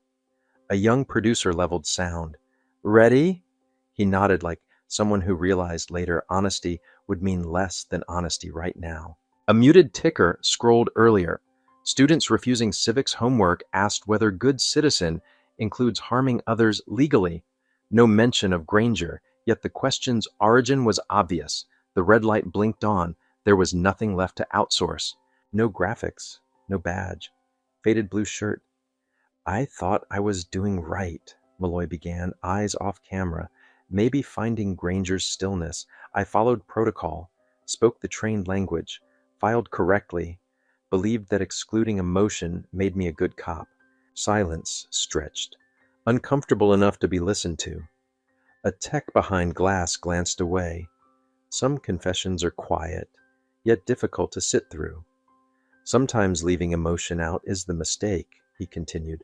A young producer leveled sound. "Ready?" He nodded like someone who realized later honesty would mean less than honesty right now. A muted ticker scrolled earlier. Students refusing civics homework asked whether good citizen includes harming others legally. No mention of Granger, yet the question's origin was obvious. The red light blinked on. There was nothing left to outsource. No graphics, no badge. Faded blue shirt. "I thought I was doing right," Malloy began, eyes off camera. Maybe finding Granger's stillness, I followed protocol, spoke the trained language, filed correctly, believed that excluding emotion made me a good cop. Silence stretched, uncomfortable enough to be listened to. A tech behind glass glanced away. Some confessions are quiet, yet difficult to sit through. Sometimes leaving emotion out is the mistake, he continued.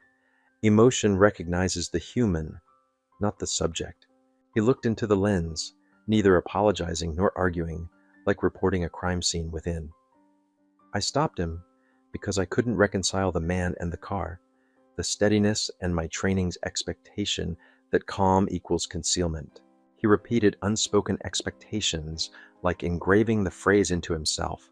Emotion recognizes the human, not the subject. He looked into the lens, neither apologizing nor arguing, like reporting a crime scene within. I stopped him, Because I couldn't reconcile the man and the car, the steadiness and my training's expectation that calm equals concealment. He repeated unspoken expectations like engraving the phrase into himself.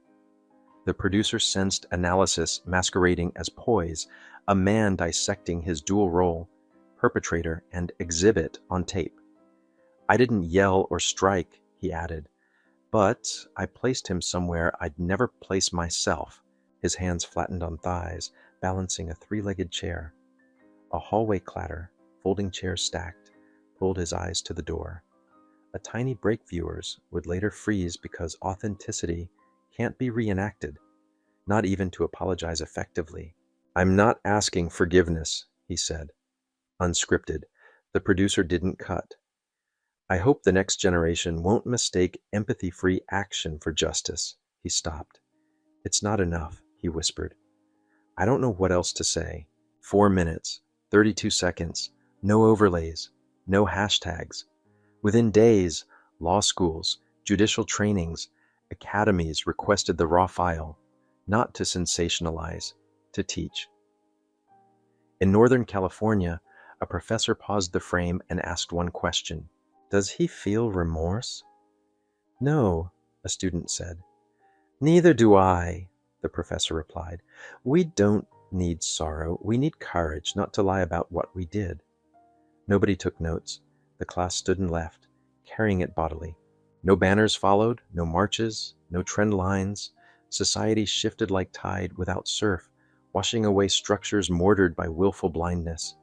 The producer sensed analysis masquerading as poise, a man dissecting his dual role, perpetrator and exhibit, on tape. I didn't yell or strike, he added, but I placed him somewhere I'd never place myself, his hands flattened on thighs, balancing a three-legged chair. A hallway clatter, folding chairs stacked, pulled his eyes to the door. A tiny break viewers would later freeze because authenticity can't be reenacted, not even to apologize effectively. I'm not asking forgiveness, he said. Unscripted. The producer didn't cut. I hope the next generation won't mistake empathy-free action for justice. He stopped. It's not enough, he whispered. I don't know what else to say. 4 minutes, 32 seconds, no overlays, no hashtags. Within days, law schools, judicial trainings, academies requested the raw file, not to sensationalize, to teach. In Northern California, a professor paused the frame and asked one question. Does he feel remorse? No, a student said. Neither do I, the professor replied. We don't need sorrow. We need courage not to lie about what we did. Nobody took notes. The class stood and left, carrying it bodily. No banners followed, no marches, no trend lines. Society shifted like tide without surf, washing away structures mortared by willful blindness.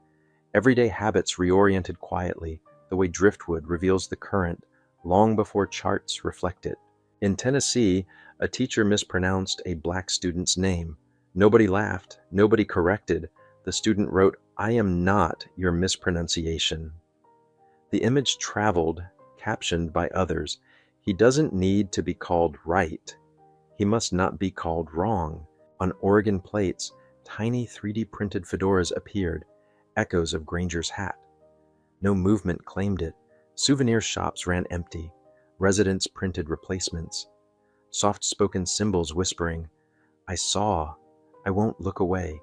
Everyday habits reoriented quietly, the way driftwood reveals the current long before charts reflect it. In Tennessee, a teacher mispronounced a black student's name. Nobody laughed, nobody corrected. The student wrote, I am not your mispronunciation. The image traveled, captioned by others. He doesn't need to be called right. He must not be called wrong. On Oregon plates, tiny 3D printed fedoras appeared, echoes of Granger's hat. No movement claimed it. Souvenir shops ran empty. Residents printed replacements. Soft-spoken symbols whispering, I saw, I won't look away,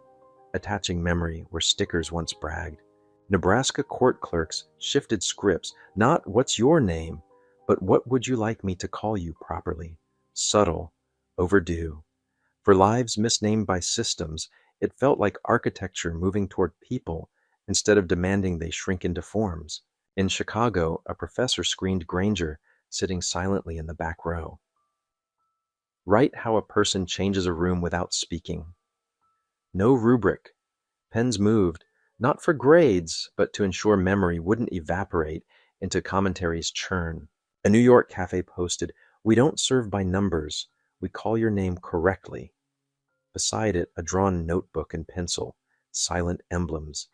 attaching memory where stickers once bragged. Nebraska court clerks shifted scripts, not what's your name, but what would you like me to call you properly? Subtle, overdue. For lives misnamed by systems, it felt like architecture moving toward people instead of demanding they shrink into forms. In Chicago, a professor screened Granger, sitting silently in the back row. Write how a person changes a room without speaking. No rubric. Pens moved, not for grades, but to ensure memory wouldn't evaporate into commentary's churn. A New York cafe posted, We don't serve by numbers. We call your name correctly. Beside it, a drawn notebook and pencil, silent emblems.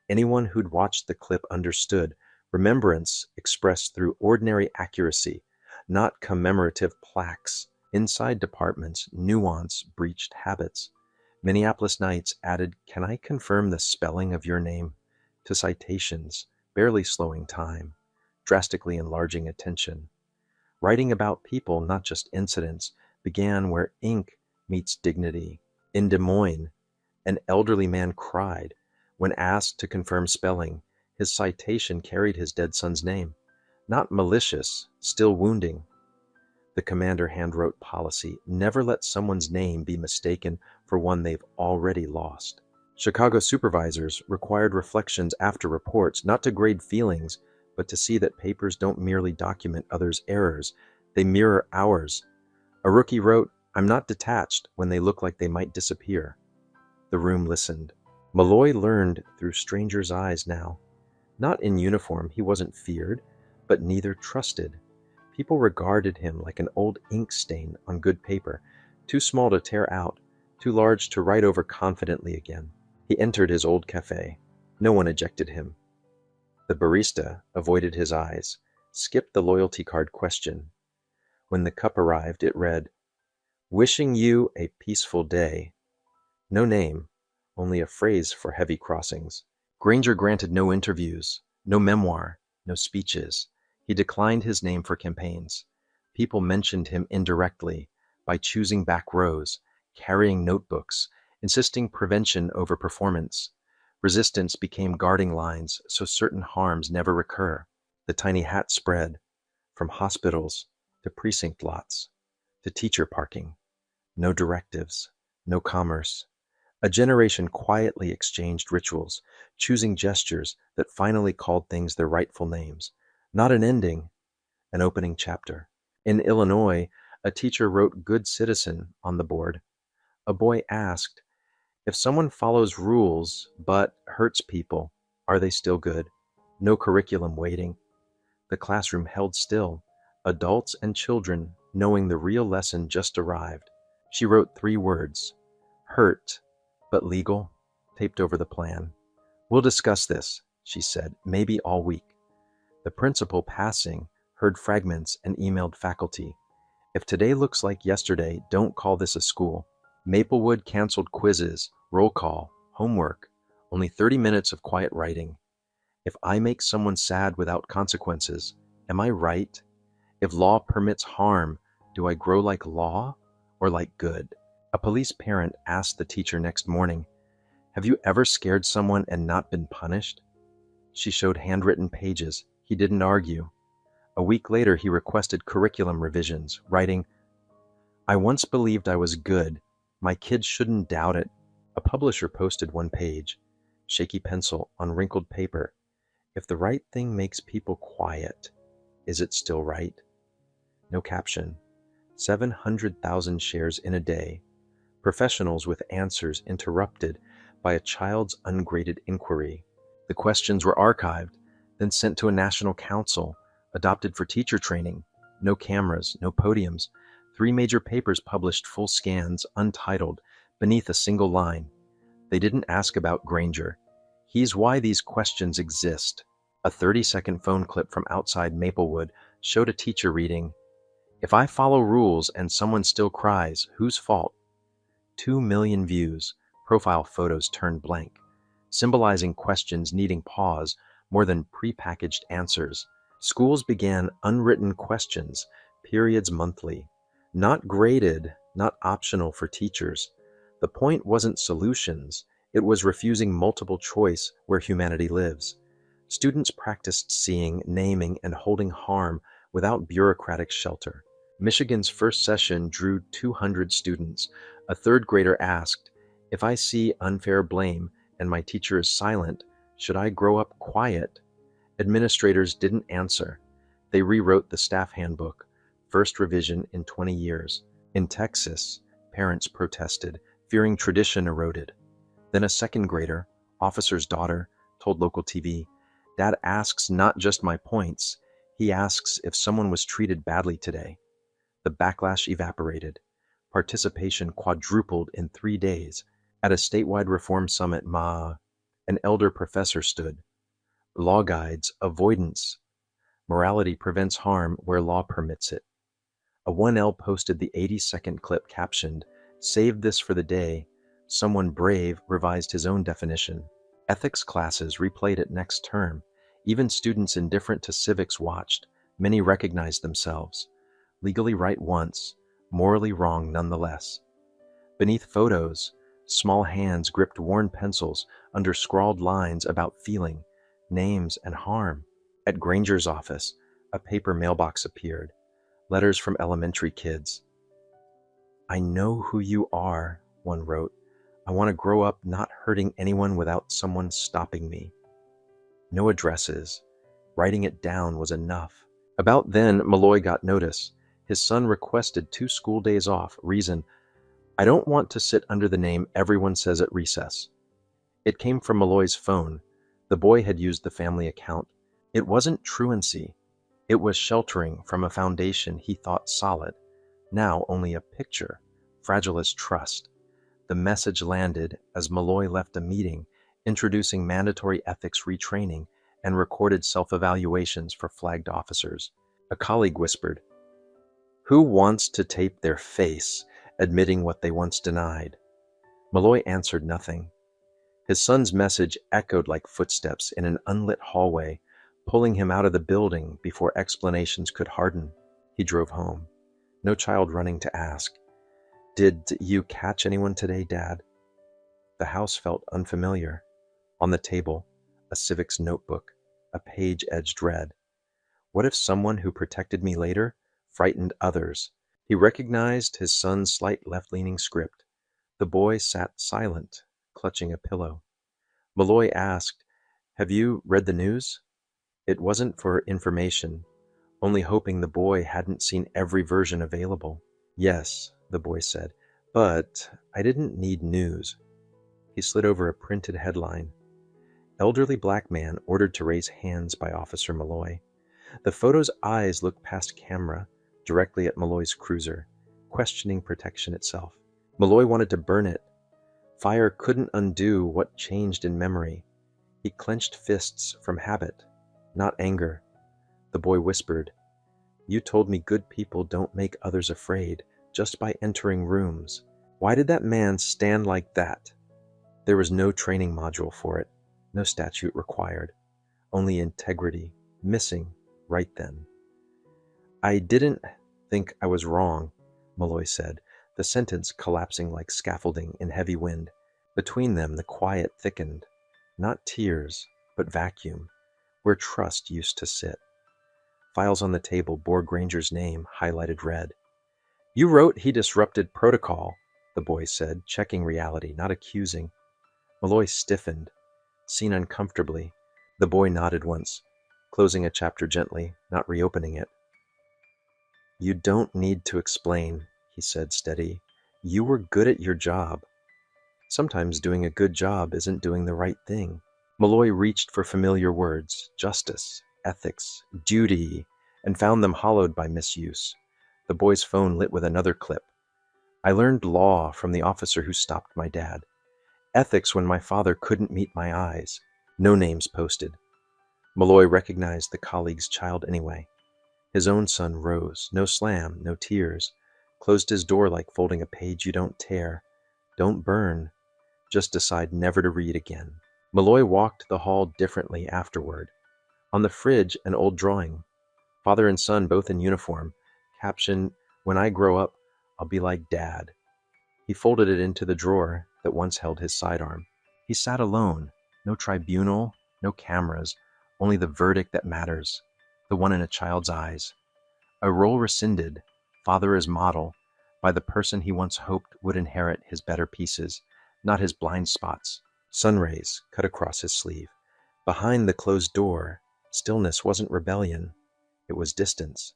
Anyone who'd watched the clip understood, remembrance expressed through ordinary accuracy, not commemorative plaques. Inside departments, nuance breached habits. Minneapolis Nights added, Can I confirm the spelling of your name? To citations, barely slowing time, drastically enlarging attention. Writing about people, not just incidents, began where ink meets dignity. In Des Moines, an elderly man cried when asked to confirm spelling. His citation carried his dead son's name. Not malicious, still wounding. The commander handwrote policy, never let someone's name be mistaken for one they've already lost. Chicago supervisors required reflections after reports, not to grade feelings, but to see that papers don't merely document others' errors, they mirror ours. A rookie wrote, I'm not detached when they look like they might disappear. The room listened. Malloy learned through strangers' eyes now. Not in uniform, he wasn't feared, but neither trusted. People regarded him like an old ink stain on good paper, too small to tear out, too large to write over confidently again. He entered his old cafe. No one ejected him. The barista avoided his eyes, skipped the loyalty card question. When the cup arrived, it read, Wishing you a peaceful day. No name, only a phrase for heavy crossings. Granger granted no interviews, no memoir, no speeches. He declined his name for campaigns. People mentioned him indirectly, by choosing back rows, carrying notebooks, insisting prevention over performance. Resistance became guarding lines so certain harms never recur. The tiny hat spread from hospitals to precinct lots to teacher parking. No directives, no commerce. A generation quietly exchanged rituals, choosing gestures that finally called things their rightful names. Not an ending, an opening chapter. In Illinois, a teacher wrote "good citizen" on the board. A boy asked, if someone follows rules but hurts people, are they still good? No curriculum waiting. The classroom held still, adults and children knowing the real lesson just arrived. She wrote 3 words, hurt, but legal, taped over the plan. We'll discuss this, she said, maybe all week. The principal, passing, heard fragments and emailed faculty. If today looks like yesterday, don't call this a school. Maplewood canceled quizzes, roll call, homework, only 30 minutes of quiet writing. If I make someone sad without consequences, am I right? If law permits harm, do I grow like law or like good? A police parent asked the teacher next morning, have you ever scared someone and not been punished? She showed handwritten pages. He didn't argue. A week later, he requested curriculum revisions, writing, I once believed I was good. My kids shouldn't doubt it. A publisher posted 1 page, shaky pencil on wrinkled paper. If the right thing makes people quiet, is it still right? No caption. 700,000 shares in a day. Professionals with answers interrupted by a child's ungraded inquiry. The questions were archived, then sent to a national council, adopted for teacher training. No cameras, no podiums. 3 major papers published full scans, untitled, beneath a single line. They didn't ask about Granger. He's why these questions exist. A 30-second phone clip from outside Maplewood showed a teacher reading, if I follow rules and someone still cries, whose fault? 2 million views, profile photos turned blank, symbolizing questions needing pause more than prepackaged answers. Schools began unwritten questions, periods monthly. Not graded, not optional for teachers. The point wasn't solutions, it was refusing multiple choice where humanity lives. Students practiced seeing, naming, and holding harm without bureaucratic shelter. Michigan's first session drew 200 students. A third grader asked, if I see unfair blame and my teacher is silent, should I grow up quiet? Administrators didn't answer. They rewrote the staff handbook, first revision in 20 years. In Texas, parents protested, fearing tradition eroded. Then a second grader, officer's daughter, told local TV, Dad asks not just my points, he asks if someone was treated badly today. The backlash evaporated. Participation quadrupled in 3 days. At a statewide reform summit, an elder professor stood. Law guides, avoidance. Morality prevents harm where law permits it. A 1L posted the 80-second clip captioned, "Save this for the day." Someone brave revised his own definition. Ethics classes replayed it next term. Even students indifferent to civics watched. Many recognized themselves. Legally right once, morally wrong nonetheless. Beneath photos, small hands gripped worn pencils under scrawled lines about feeling, names, and harm. At Granger's office, a paper mailbox appeared. Letters from elementary kids. I know who you are, one wrote. I want to grow up not hurting anyone without someone stopping me. No addresses. Writing it down was enough. About then, Malloy got notice. His son requested 2 school days off. Reason, I don't want to sit under the name everyone says at recess. It came from Malloy's phone. The boy had used the family account. It wasn't truancy. It was sheltering from a foundation he thought solid. Now only a picture, fragile as trust. The message landed as Malloy left a meeting introducing mandatory ethics retraining and recorded self-evaluations for flagged officers. A colleague whispered, "Who wants to tape their face, admitting what they once denied?" Malloy answered nothing. His son's message echoed like footsteps in an unlit hallway, pulling him out of the building before explanations could harden. He drove home. No child running to ask, "Did you catch anyone today, Dad?" The house felt unfamiliar. On the table, a civics notebook, a page edged red. What if someone who protected me later frightened others? He recognized his son's slight left-leaning script. The boy sat silent, clutching a pillow. Malloy asked, "Have you read the news?" It wasn't for information, only hoping the boy hadn't seen every version available. "Yes," the boy said, "but I didn't need news." He slid over a printed headline. Elderly black man ordered to raise hands by Officer Malloy. The photo's eyes looked past camera, directly at Malloy's cruiser, questioning protection itself. Malloy wanted to burn it. Fire couldn't undo what changed in memory. He clenched fists from habit, not anger. The boy whispered, "You told me good people don't make others afraid just by entering rooms. Why did that man stand like that?" There was no training module for it, no statute required, only integrity, missing right then. "I didn't think I was wrong," Malloy said, the sentence collapsing like scaffolding in heavy wind. Between them, the quiet thickened. Not tears, but vacuum, where trust used to sit. Files on the table bore Granger's name, highlighted red. "You wrote he disrupted protocol," the boy said, checking reality, not accusing. Malloy stiffened, seen uncomfortably. The boy nodded once, closing a chapter gently, not reopening it. "You don't need to explain," he said, steady. "You were good at your job. Sometimes doing a good job isn't doing the right thing." Malloy reached for familiar words, justice, ethics, duty, and found them hollowed by misuse. The boy's phone lit with another clip. "I learned law from the officer who stopped my dad. Ethics when my father couldn't meet my eyes. No names posted." Malloy recognized the colleague's child anyway. His own son rose, no slam, no tears, closed his door like folding a page you don't tear, don't burn, just decide never to read again. Malloy walked the hall differently afterward. On the fridge, an old drawing. Father and son both in uniform. Caption, "When I grow up, I'll be like Dad." He folded it into the drawer that once held his sidearm. He sat alone. No tribunal, no cameras, only the verdict that matters, the one in a child's eyes. A role rescinded, father as model, by the person he once hoped would inherit his better pieces, not his blind spots. Sunrays cut across his sleeve. Behind the closed door, stillness wasn't rebellion. It was distance.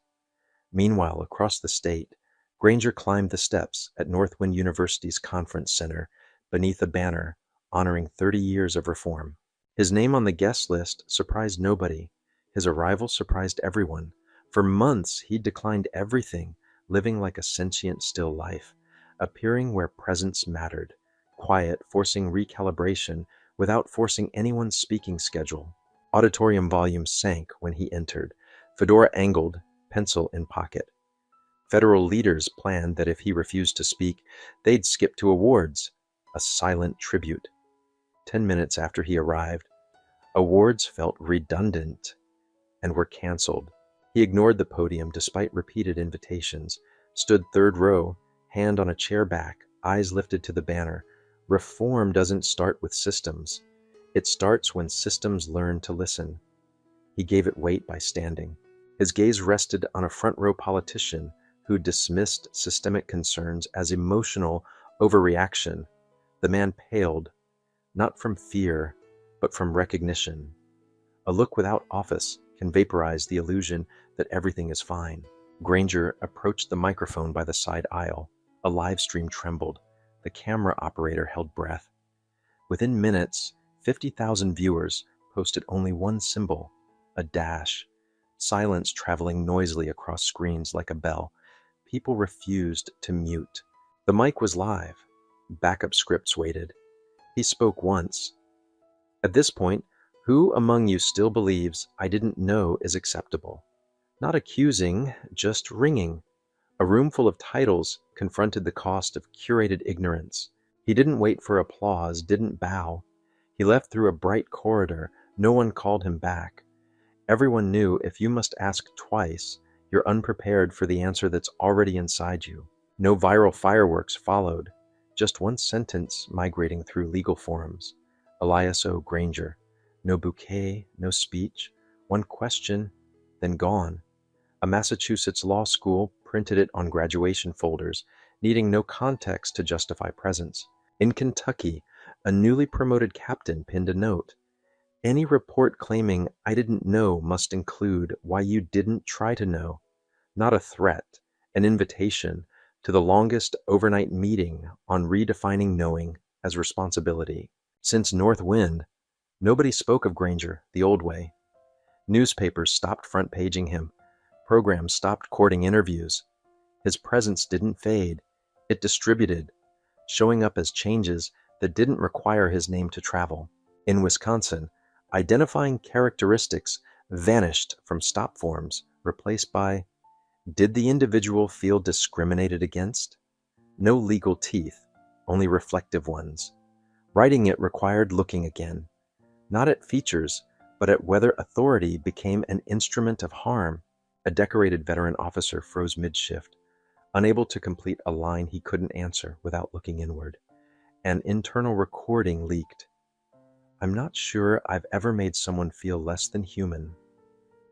Meanwhile, across the state, Granger climbed the steps at Northwind University's conference center beneath a banner honoring 30 years of reform. His name on the guest list surprised nobody. His arrival surprised everyone. For months, he'd declined everything, living like a sentient still life, appearing where presence mattered, quiet, forcing recalibration without forcing anyone's speaking schedule. Auditorium volume sank when he entered, fedora angled, pencil in pocket. Federal leaders planned that if he refused to speak, they'd skip to awards, a silent tribute. 10 minutes after he arrived, awards felt redundant and were canceled. He ignored the podium despite repeated invitations, stood third row, hand on a chair back, eyes lifted to the banner. Reform doesn't start with systems. It starts when systems learn to listen. He gave it weight by standing. His gaze rested on a front row politician who dismissed systemic concerns as emotional overreaction. The man paled, not from fear, but from recognition. A look without office can vaporize the illusion that everything is fine. Granger approached the microphone by the side aisle. A live stream trembled. The camera operator held breath. Within minutes, 50,000 viewers posted only one symbol, a dash. Silence traveling noisily across screens like a bell. People refused to mute. The mic was live. Backup scripts waited. He spoke once. "At this point, who among you still believes I didn't know is acceptable?" Not accusing, just ringing. A room full of titles confronted the cost of curated ignorance. He didn't wait for applause, didn't bow. He left through a bright corridor. No one called him back. Everyone knew if you must ask twice, you're unprepared for the answer that's already inside you. No viral fireworks followed. Just one sentence migrating through legal forms. Elias O. Granger. No bouquet, no speech. One question, then gone. A Massachusetts law school printed it on graduation folders, needing no context to justify presence. In Kentucky, a newly promoted captain pinned a note. Any report claiming I didn't know must include why you didn't try to know. Not a threat, an invitation to the longest overnight meeting on redefining knowing as responsibility. Since North Wind, nobody spoke of Granger the old way. Newspapers stopped front paging him. Programs stopped courting interviews. His presence didn't fade. It distributed, showing up as changes that didn't require his name to travel. In Wisconsin, identifying characteristics vanished from stop forms, replaced by, did the individual feel discriminated against? No legal teeth, only reflective ones. Writing it required looking again, not at features, but at whether authority became an instrument of harm. A decorated veteran officer froze mid-shift, unable to complete a line he couldn't answer without looking inward. An internal recording leaked. I'm not sure I've ever made someone feel less than human.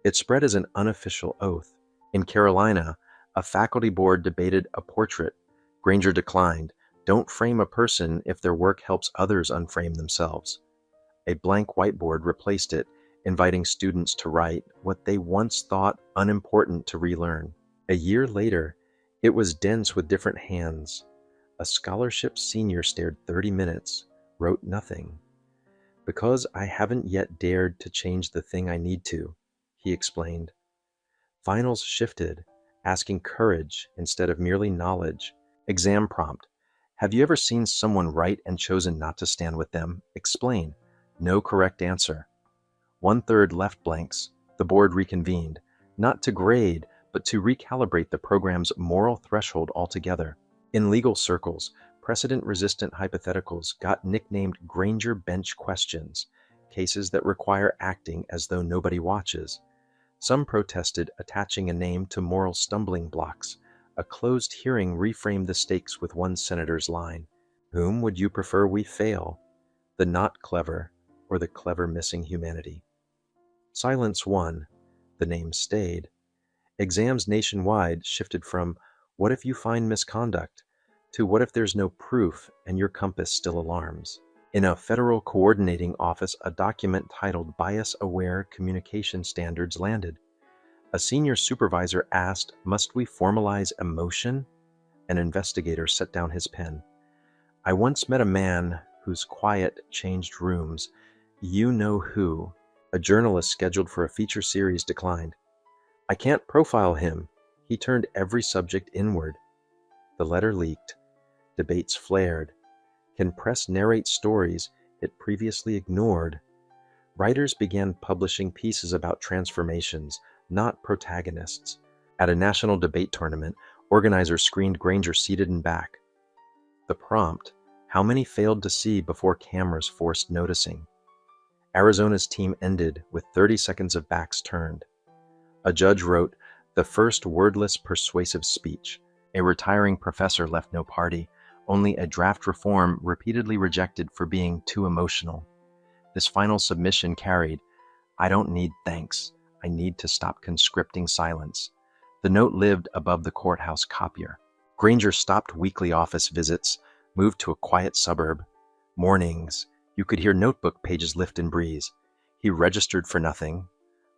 It spread as an unofficial oath. In Carolina, a faculty board debated a portrait. Granger declined. Don't frame a person if their work helps others unframe themselves. A blank whiteboard replaced it, inviting students to write what they once thought unimportant to relearn. A year later, it was dense with different hands. A scholarship senior stared 30 minutes, wrote nothing. Because I haven't yet dared to change the thing I need to, he explained. Finals shifted, asking courage instead of merely knowledge. Exam prompt. Have you ever seen someone write and chosen not to stand with them? Explain. No correct answer. 1/3 left blanks. The board reconvened, not to grade, but to recalibrate the program's moral threshold altogether. In legal circles, precedent-resistant hypotheticals got nicknamed Granger bench questions, cases that require acting as though nobody watches. Some protested attaching a name to moral stumbling blocks. A closed hearing reframed the stakes with one senator's line. Whom would you prefer we fail? The not clever or the clever missing humanity? Silence won. The name stayed. Exams nationwide shifted from what if you find misconduct to what if there's no proof and your compass still alarms. In a federal coordinating office, a document titled Bias-Aware Communication Standards landed. A senior supervisor asked, "Must we formalize emotion?" An investigator set down his pen. I once met a man whose quiet changed rooms. You know who. A journalist scheduled for a feature series declined. I can't profile him. He turned every subject inward. The letter leaked. Debates flared. Can press narrate stories it previously ignored? Writers began publishing pieces about transformations, not protagonists. At a national debate tournament, organizers screened Granger seated in back. The prompt, how many failed to see before cameras forced noticing? Arizona's team ended with 30 seconds of backs turned. A judge wrote, the first wordless persuasive speech. A retiring professor left no party, only a draft reform repeatedly rejected for being too emotional. This final submission carried, I don't need thanks. I need to stop conscripting silence. The note lived above the courthouse copier. Granger stopped weekly office visits, moved to a quiet suburb. Mornings, you could hear notebook pages lift and breeze. He registered for nothing,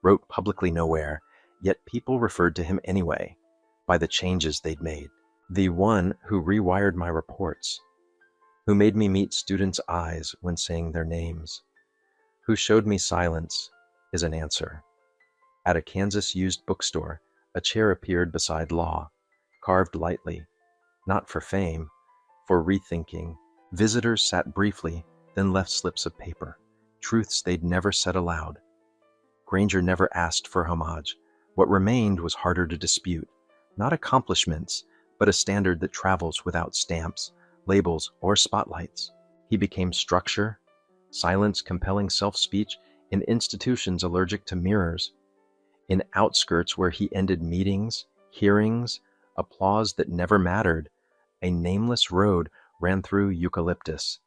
wrote publicly nowhere, yet people referred to him anyway, by the changes they'd made. The one who rewired my reports, who made me meet students' eyes when saying their names, who showed me silence is an answer. At a Kansas used bookstore, a chair appeared beside Law, carved lightly, not for fame, for rethinking. Visitors sat briefly, then left slips of paper, truths they'd never said aloud. Granger never asked for homage. What remained was harder to dispute, not accomplishments, but a standard that travels without stamps, labels, or spotlights. He became structure, silence compelling self-speech in institutions allergic to mirrors, in outskirts where he ended meetings, hearings, applause that never mattered, a nameless road ran through eucalyptus.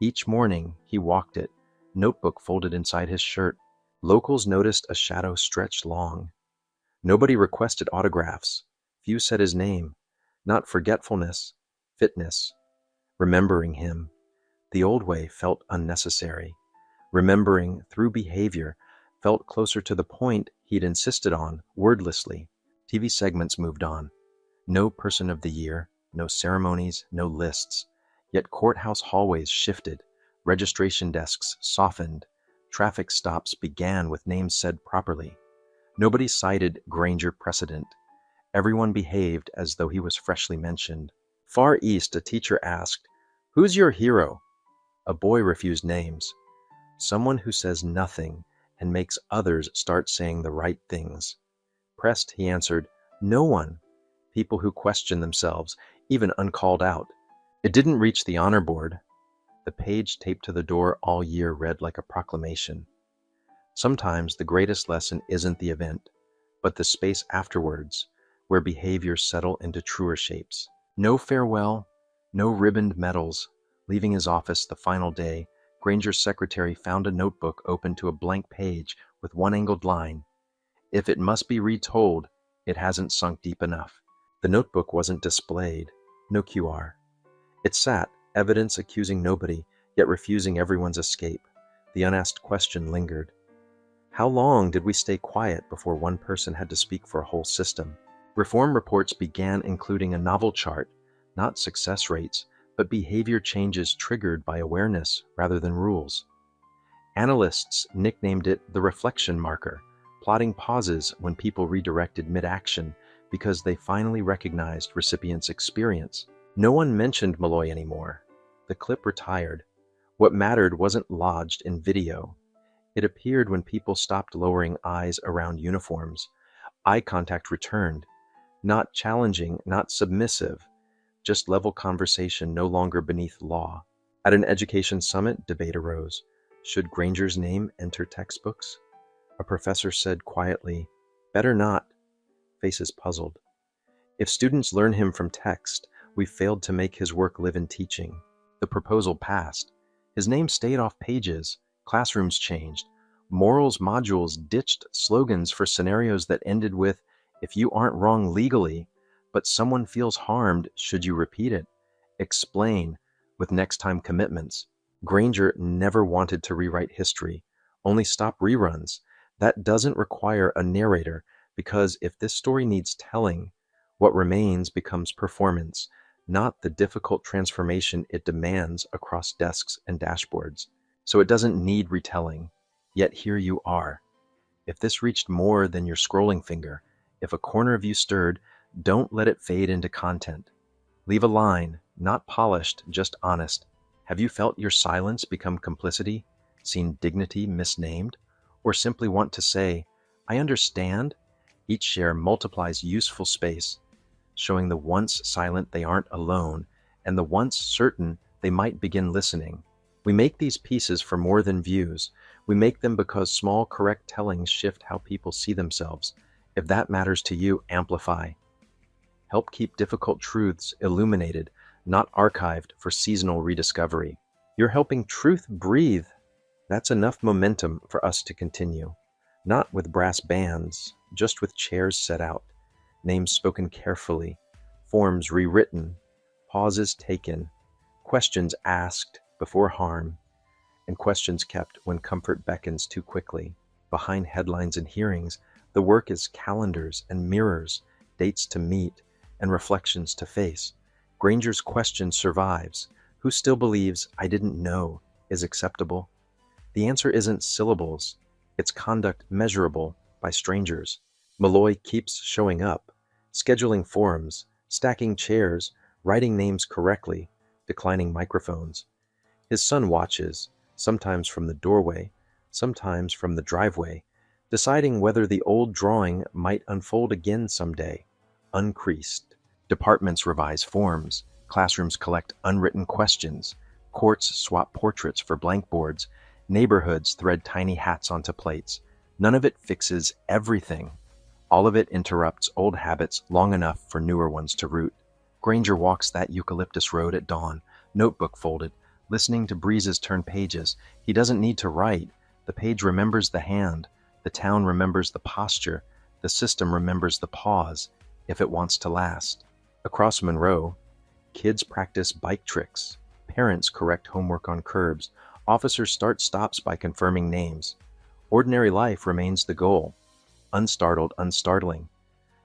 Each morning he walked it, notebook folded inside his shirt. Locals noticed a shadow stretched long. Nobody requested autographs. Few said his name. Not forgetfulness, fitness. Remembering him, the old way felt unnecessary. Remembering through behavior felt closer to the point he'd insisted on wordlessly. TV segments moved on. No person of the year, no ceremonies, no lists. Yet courthouse hallways shifted, registration desks softened, traffic stops began with names said properly. Nobody cited Granger precedent. Everyone behaved as though he was freshly mentioned. Far east, a teacher asked, "Who's your hero?" A boy refused names. Someone who says nothing and makes others start saying the right things. Pressed, he answered, "No one." People who question themselves, even uncalled out. It didn't reach the honor board. The page taped to the door all year read like a proclamation. Sometimes the greatest lesson isn't the event, but the space afterwards, where behaviors settle into truer shapes. No farewell, no ribboned medals. Leaving his office the final day, Granger's secretary found a notebook open to a blank page with one angled line. "If it must be retold, it hasn't sunk deep enough." The notebook wasn't displayed, no QR. It sat, evidence accusing nobody, yet refusing everyone's escape. The unasked question lingered. How long did we stay quiet before one person had to speak for a whole system? Reform reports began including a novel chart, not success rates, but behavior changes triggered by awareness rather than rules. Analysts nicknamed it the reflection marker, plotting pauses when people redirected mid-action because they finally recognized recipients' experience. No one mentioned Malloy anymore. The clip retired. What mattered wasn't lodged in video. It appeared when people stopped lowering eyes around uniforms. Eye contact returned. Not challenging, not submissive, just level conversation no longer beneath law. At an education summit, debate arose. Should Granger's name enter textbooks? A professor said quietly, "Better not." Faces puzzled. If students learn him from text, we failed to make his work live in teaching. The proposal passed. His name stayed off pages. Classrooms changed. Morals modules ditched slogans for scenarios that ended with, "If you aren't wrong legally, but someone feels harmed, should you repeat it? Explain," with next time commitments. Granger never wanted to rewrite history, only stop reruns. That doesn't require a narrator, because if this story needs telling, what remains becomes performance, not the difficult transformation it demands across desks and dashboards. So it doesn't need retelling. Yet here you are. If this reached more than your scrolling finger, if a corner of you stirred, don't let it fade into content. Leave a line, not polished, just honest. Have you felt your silence become complicity, seen dignity misnamed, or simply want to say, "I understand"? Each share multiplies useful space, showing the once silent they aren't alone, and the once certain they might begin listening. We make these pieces for more than views. We make them because small correct tellings shift how people see themselves. If that matters to you, amplify. Help keep difficult truths illuminated, not archived for seasonal rediscovery. You're helping truth breathe. That's enough momentum for us to continue. Not with brass bands, just with chairs set out, names spoken carefully, forms rewritten, pauses taken, questions asked before harm, and questions kept when comfort beckons too quickly. Behind headlines and hearings, the work is calendars and mirrors, dates to meet, and reflections to face. Granger's question survives. Who still believes "I didn't know" is acceptable? The answer isn't syllables. It's conduct measurable by strangers. Malloy keeps showing up, scheduling forums, stacking chairs, writing names correctly, declining microphones. His son watches, sometimes from the doorway, sometimes from the driveway, deciding whether the old drawing might unfold again someday, uncreased. Departments revise forms, classrooms collect unwritten questions, courts swap portraits for blank boards, neighborhoods thread tiny hats onto plates. None of it fixes everything. All of it interrupts old habits long enough for newer ones to root. Granger walks that eucalyptus road at dawn, Notebook folded, listening to breezes turn pages. He doesn't need to write. The page remembers the hand. The town remembers the posture. The system remembers the pause, if it wants to last. Across Monroe, kids practice bike tricks. Parents correct homework on curbs. Officers start stops by confirming names. Ordinary life remains the goal. Unstartled, unstartling.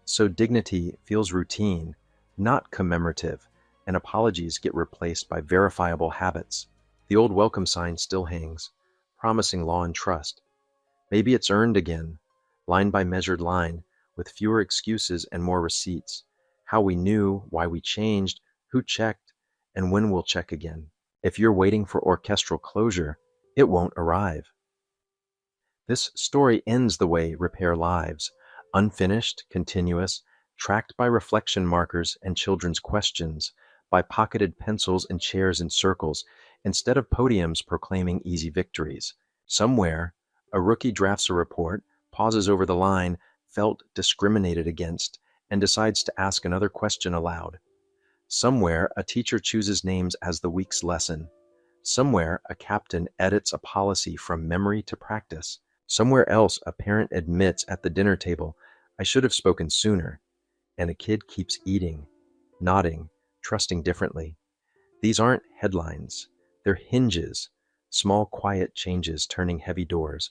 So dignity feels routine, not commemorative, and apologies get replaced by verifiable habits. The old welcome sign still hangs, promising law and trust. Maybe it's earned again, line by measured line, with fewer excuses and more receipts. How we knew, why we changed, who checked, and when we'll check again. If you're waiting for orchestral closure, it won't arrive. This story ends the way repair lives, unfinished, continuous, tracked by reflection markers and children's questions, by pocketed pencils and chairs in circles, instead of podiums proclaiming easy victories. Somewhere, a rookie drafts a report, pauses over the line, felt discriminated against, and decides to ask another question aloud. Somewhere, a teacher chooses names as the week's lesson. Somewhere, a captain edits a policy from memory to practice. Somewhere else, a parent admits at the dinner table, I should have spoken sooner. And a kid keeps eating, nodding, trusting differently. These aren't headlines. They're hinges, small quiet changes turning heavy doors.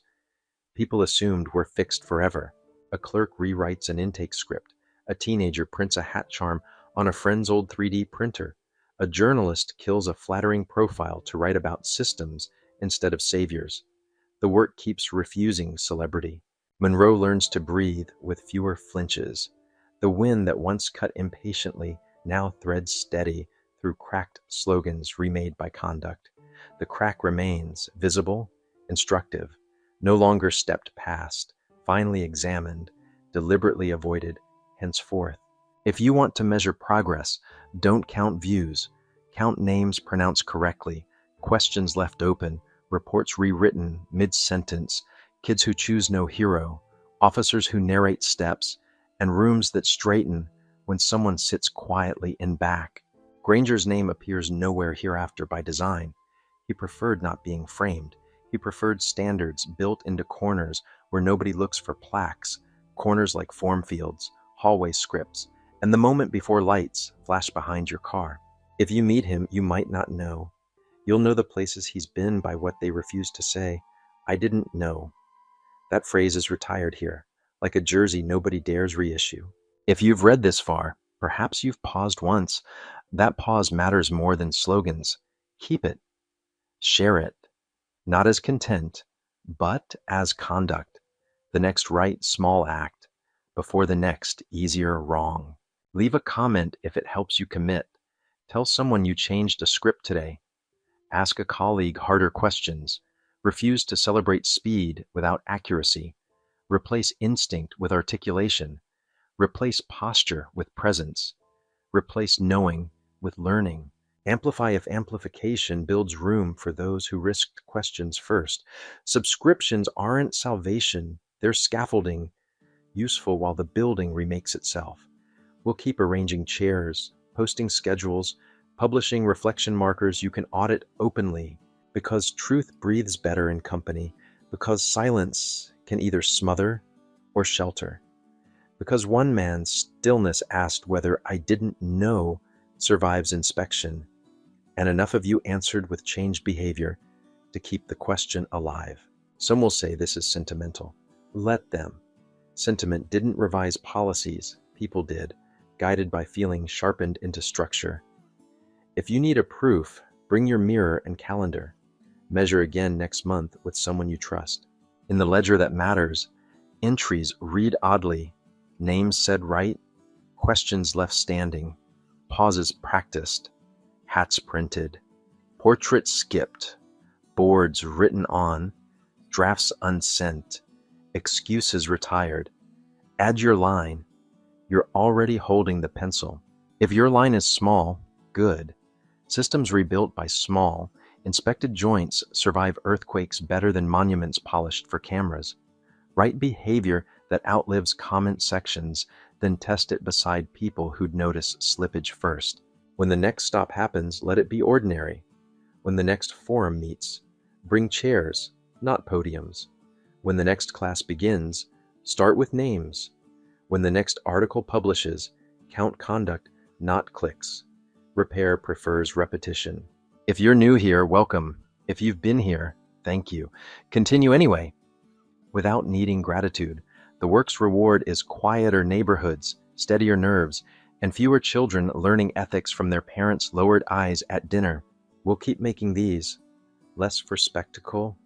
People assumed we're fixed forever. A clerk rewrites an intake script. A teenager prints a hat charm on a friend's old 3D printer. A journalist kills a flattering profile to write about systems instead of saviors. The work keeps refusing celebrity. Monroe learns to breathe with fewer flinches. The wind that once cut impatiently now threads steady through cracked slogans remade by conduct. The crack remains, visible, instructive, no longer stepped past, finally examined, deliberately avoided, henceforth. If you want to measure progress, don't count views. Count names pronounced correctly, questions left open, reports rewritten mid-sentence, kids who choose no hero, officers who narrate steps, and rooms that straighten when someone sits quietly in back. Granger's name appears nowhere hereafter by design. He preferred not being framed. He preferred standards built into corners where nobody looks for plaques, corners like form fields, hallway scripts, and the moment before lights flash behind your car. If you meet him, you might not know. You'll know the places he's been by what they refuse to say. I didn't know. That phrase is retired here, like a jersey nobody dares reissue. If you've read this far, perhaps you've paused once. That pause matters more than slogans. Keep it. Share it. Not as content, but as conduct. The next right small act before the next easier wrong. Leave a comment if it helps you commit. Tell someone you changed a script today. Ask a colleague harder questions. Refuse to celebrate speed without accuracy. Replace instinct with articulation. Replace posture with presence. Replace knowing with learning. Amplify if amplification builds room for those who risked questions first. Subscriptions aren't salvation, they're scaffolding, useful while the building remakes itself. We'll keep arranging chairs, posting schedules, publishing reflection markers you can audit openly, because truth breathes better in company, because silence can either smother or shelter, because one man's stillness asked whether I didn't know survives inspection, and enough of you answered with changed behavior to keep the question alive. Some will say this is sentimental. Let them. Sentiment didn't revise policies, people did, guided by feeling sharpened into structure. If you need a proof, bring your mirror and calendar. Measure again next month with someone you trust. In the ledger that matters, entries read oddly, names said right, questions left standing, pauses practiced, hats printed, portraits skipped, boards written on, drafts unsent, excuses retired. Add your line. You're already holding the pencil. If your line is small, good. Systems rebuilt by small, inspected joints survive earthquakes better than monuments polished for cameras. Write behavior that outlives comment sections, then test it beside people who'd notice slippage first. When the next stop happens, let it be ordinary. When the next forum meets, bring chairs, not podiums. When the next class begins, start with names. When the next article publishes, count conduct, not clicks. Repair prefers repetition. If you're new here, welcome. If you've been here, thank you. Continue anyway. Without needing gratitude, the work's reward is quieter neighborhoods, steadier nerves, and fewer children learning ethics from their parents' lowered eyes at dinner. We'll keep making these, less for spectacle,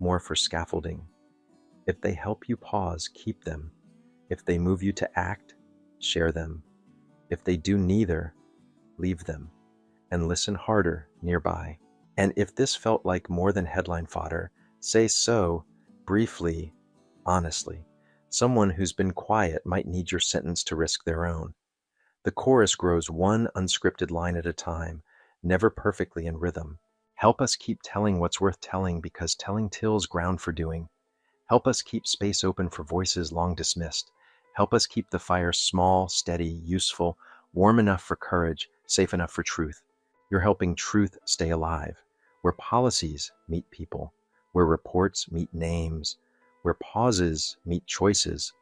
more for scaffolding. If they help you pause, keep them. If they move you to act, share them. If they do neither, leave them, and listen harder nearby. And if this felt like more than headline fodder, say so, briefly, honestly. Someone who's been quiet might need your sentence to risk their own. The chorus grows one unscripted line at a time, never perfectly in rhythm. Help us keep telling what's worth telling, because telling tills ground for doing. Help us keep space open for voices long dismissed. Help us keep the fire small, steady, useful, warm enough for courage, safe enough for truth. You're helping truth stay alive, where policies meet people, where reports meet names, where pauses meet choices.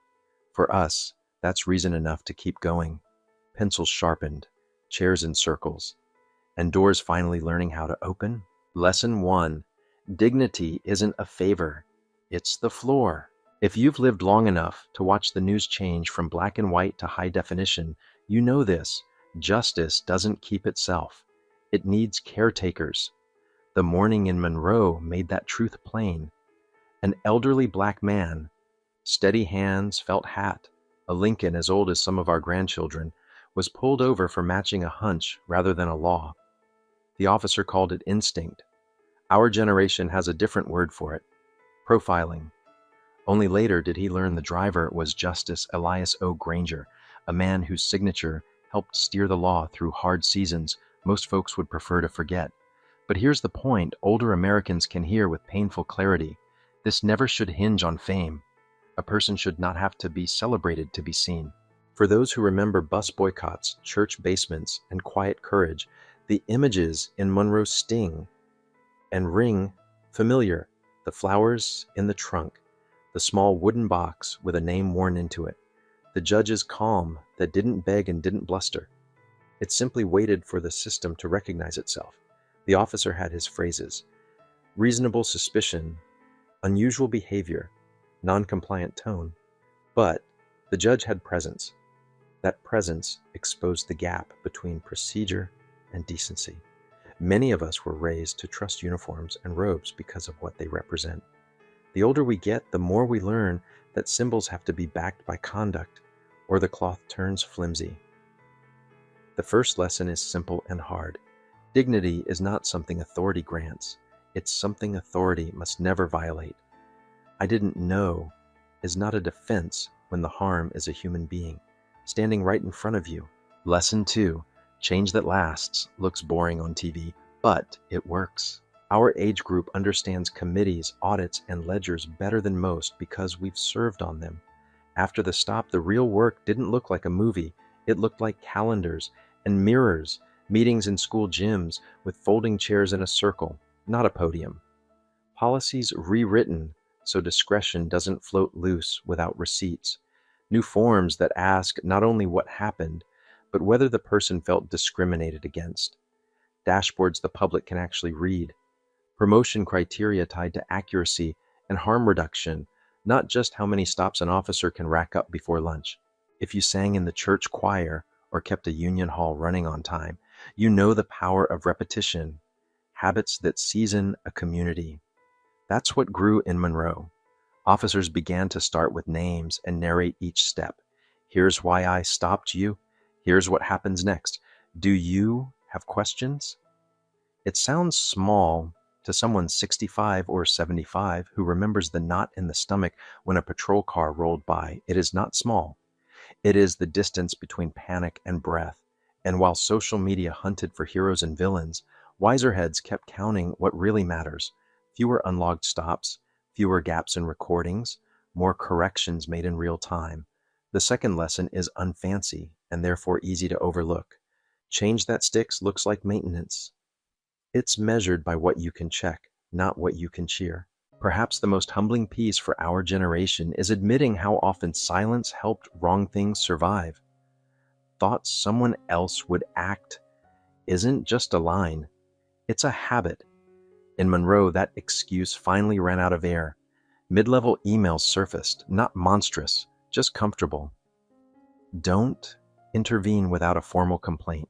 For us, that's reason enough to keep going. Pencils sharpened, chairs in circles, and doors finally learning how to open. Lesson 1. Dignity isn't a favor, it's the floor. If you've lived long enough to watch the news change from black and white to high definition, you know this. Justice doesn't keep itself. It needs caretakers. The morning in Monroe made that truth plain. An elderly black man, steady hands, felt hat, a Lincoln as old as some of our grandchildren, was pulled over for matching a hunch rather than a law. The officer called it instinct. Our generation has a different word for it: profiling. Only later did he learn the driver was Justice Elias O. Granger, a man whose signature helped steer the law through hard seasons most folks would prefer to forget. But here's the point older Americans can hear with painful clarity. This never should hinge on fame. A person should not have to be celebrated to be seen. For those who remember bus boycotts, church basements, and quiet courage, the images in Monroe sting and ring familiar. The flowers in the trunk, the small wooden box with a name worn into it, the judge's calm that didn't beg and didn't bluster. It simply waited for the system to recognize itself. The officer had his phrases: reasonable suspicion, unusual behavior, non-compliant tone. But the judge had presence. That presence exposed the gap between procedure and decency. Many of us were raised to trust uniforms and robes because of what they represent. The older we get, the more we learn that symbols have to be backed by conduct, or the cloth turns flimsy. The first lesson is simple and hard. Dignity is not something authority grants. It's something authority must never violate. I didn't know is not a defense when the harm is a human being, standing right in front of you. Lesson 2. Change that lasts looks boring on TV, but it works. Our age group understands committees, audits, and ledgers better than most because we've served on them. After the stop, the real work didn't look like a movie. It looked like calendars and mirrors, meetings in school gyms with folding chairs in a circle, not a podium. Policies rewritten so discretion doesn't float loose without receipts. New forms that ask not only what happened, but whether the person felt discriminated against. Dashboards the public can actually read. Promotion criteria tied to accuracy and harm reduction, not just how many stops an officer can rack up before lunch. If you sang in the church choir or kept a union hall running on time, you know the power of repetition, habits that season a community. That's what grew in Monroe. Officers began to start with names and narrate each step. Here's why I stopped you. Here's what happens next. Do you have questions? It sounds small to someone 65 or 75 who remembers the knot in the stomach when a patrol car rolled by. It is not small. It is the distance between panic and breath. And while social media hunted for heroes and villains, wiser heads kept counting what really matters. Fewer unlogged stops, fewer gaps in recordings, more corrections made in real time. The second lesson is unfancy and therefore easy to overlook. Change that sticks looks like maintenance. It's measured by what you can check, not what you can cheer. Perhaps the most humbling piece for our generation is admitting how often silence helped wrong things survive. Thought someone else would act isn't just a line, it's a habit. In Monroe, that excuse finally ran out of air. Mid-level emails surfaced, not monstrous, just comfortable. Don't intervene without a formal complaint.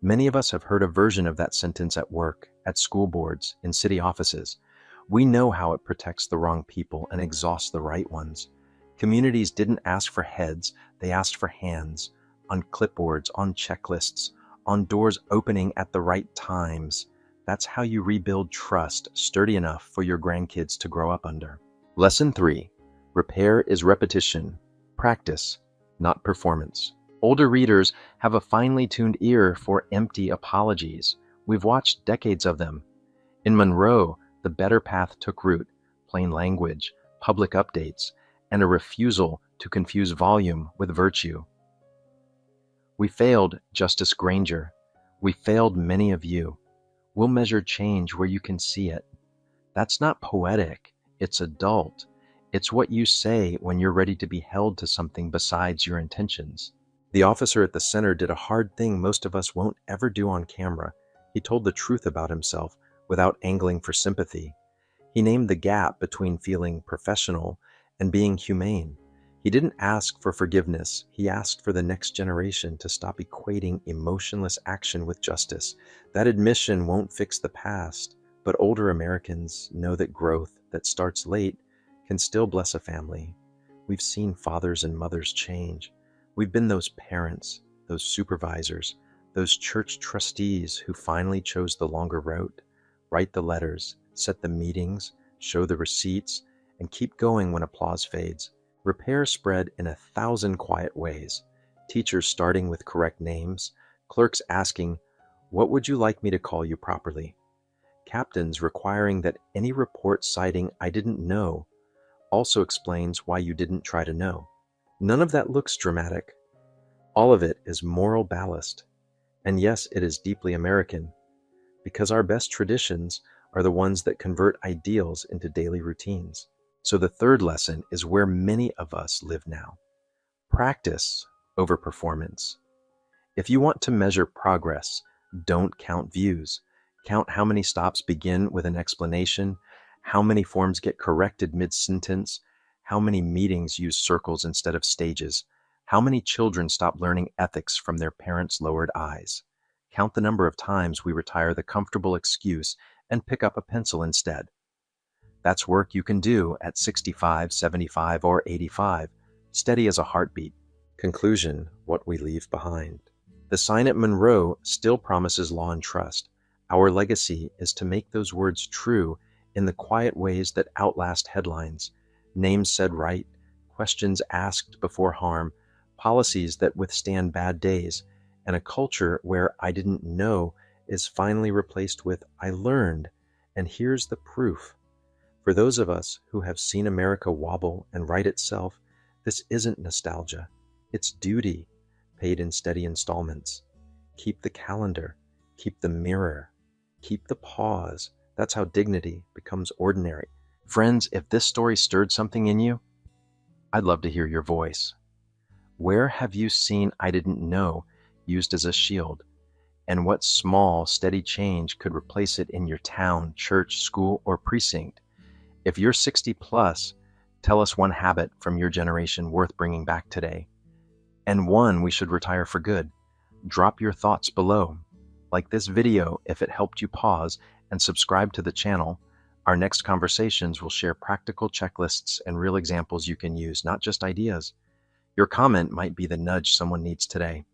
Many of us have heard a version of that sentence at work, at school boards, in city offices. We know how it protects the wrong people and exhausts the right ones. Communities didn't ask for heads, they asked for hands, on clipboards, on checklists, on doors opening at the right times. That's how you rebuild trust sturdy enough for your grandkids to grow up under. Lesson 3. Repair is repetition, practice, not performance. Older readers have a finely tuned ear for empty apologies. We've watched decades of them. In Monroe, the better path took root, plain language, public updates, and a refusal to confuse volume with virtue. We failed Justice Granger. We failed many of you. We'll measure change where you can see it. That's not poetic, it's adult. It's what you say when you're ready to be held to something besides your intentions. The officer at the center did a hard thing most of us won't ever do on camera. He told the truth about himself without angling for sympathy. He named the gap between feeling professional and being humane. He didn't ask for forgiveness. He asked for the next generation to stop equating emotionless action with justice. That admission won't fix the past, but older Americans know that growth that starts late can still bless a family. We've seen fathers and mothers change. We've been those parents, those supervisors, those church trustees who finally chose the longer route, write the letters, set the meetings, show the receipts, and keep going when applause fades. Repair spread in 1,000 quiet ways. Teachers starting with correct names, clerks asking, "What would you like me to call you properly?" Captains requiring that any report citing "I didn't know" also explains why you didn't try to know. None of that looks dramatic. All of it is moral ballast. And yes, it is deeply American, because our best traditions are the ones that convert ideals into daily routines. So the third lesson is where many of us live now. Practice over performance. If you want to measure progress, don't count views. Count how many stops begin with an explanation, how many forms get corrected mid-sentence, how many meetings use circles instead of stages, how many children stop learning ethics from their parents' lowered eyes. Count the number of times we retire the comfortable excuse and pick up a pencil instead. That's work you can do at 65, 75, or 85, steady as a heartbeat. Conclusion, what we leave behind. The sign at Monroe still promises law and trust. Our legacy is to make those words true in the quiet ways that outlast headlines. Names said right, questions asked before harm, policies that withstand bad days, and a culture where "I didn't know" is finally replaced with "I learned," and here's the proof. For those of us who have seen America wobble and right itself, this isn't nostalgia. It's duty, paid in steady installments. Keep the calendar, keep the mirror, keep the pause. That's how dignity becomes ordinary. Friends, if this story stirred something in you, I'd love to hear your voice. Where have you seen "I didn't know" used as a shield? And what small, steady change could replace it in your town, church, school, or precinct? If you're 60 plus, tell us one habit from your generation worth bringing back today, and one we should retire for good. Drop your thoughts below. Like this video if it helped you pause, and subscribe to the channel. Our next conversations will share practical checklists and real examples you can use, not just ideas. Your comment might be the nudge someone needs today.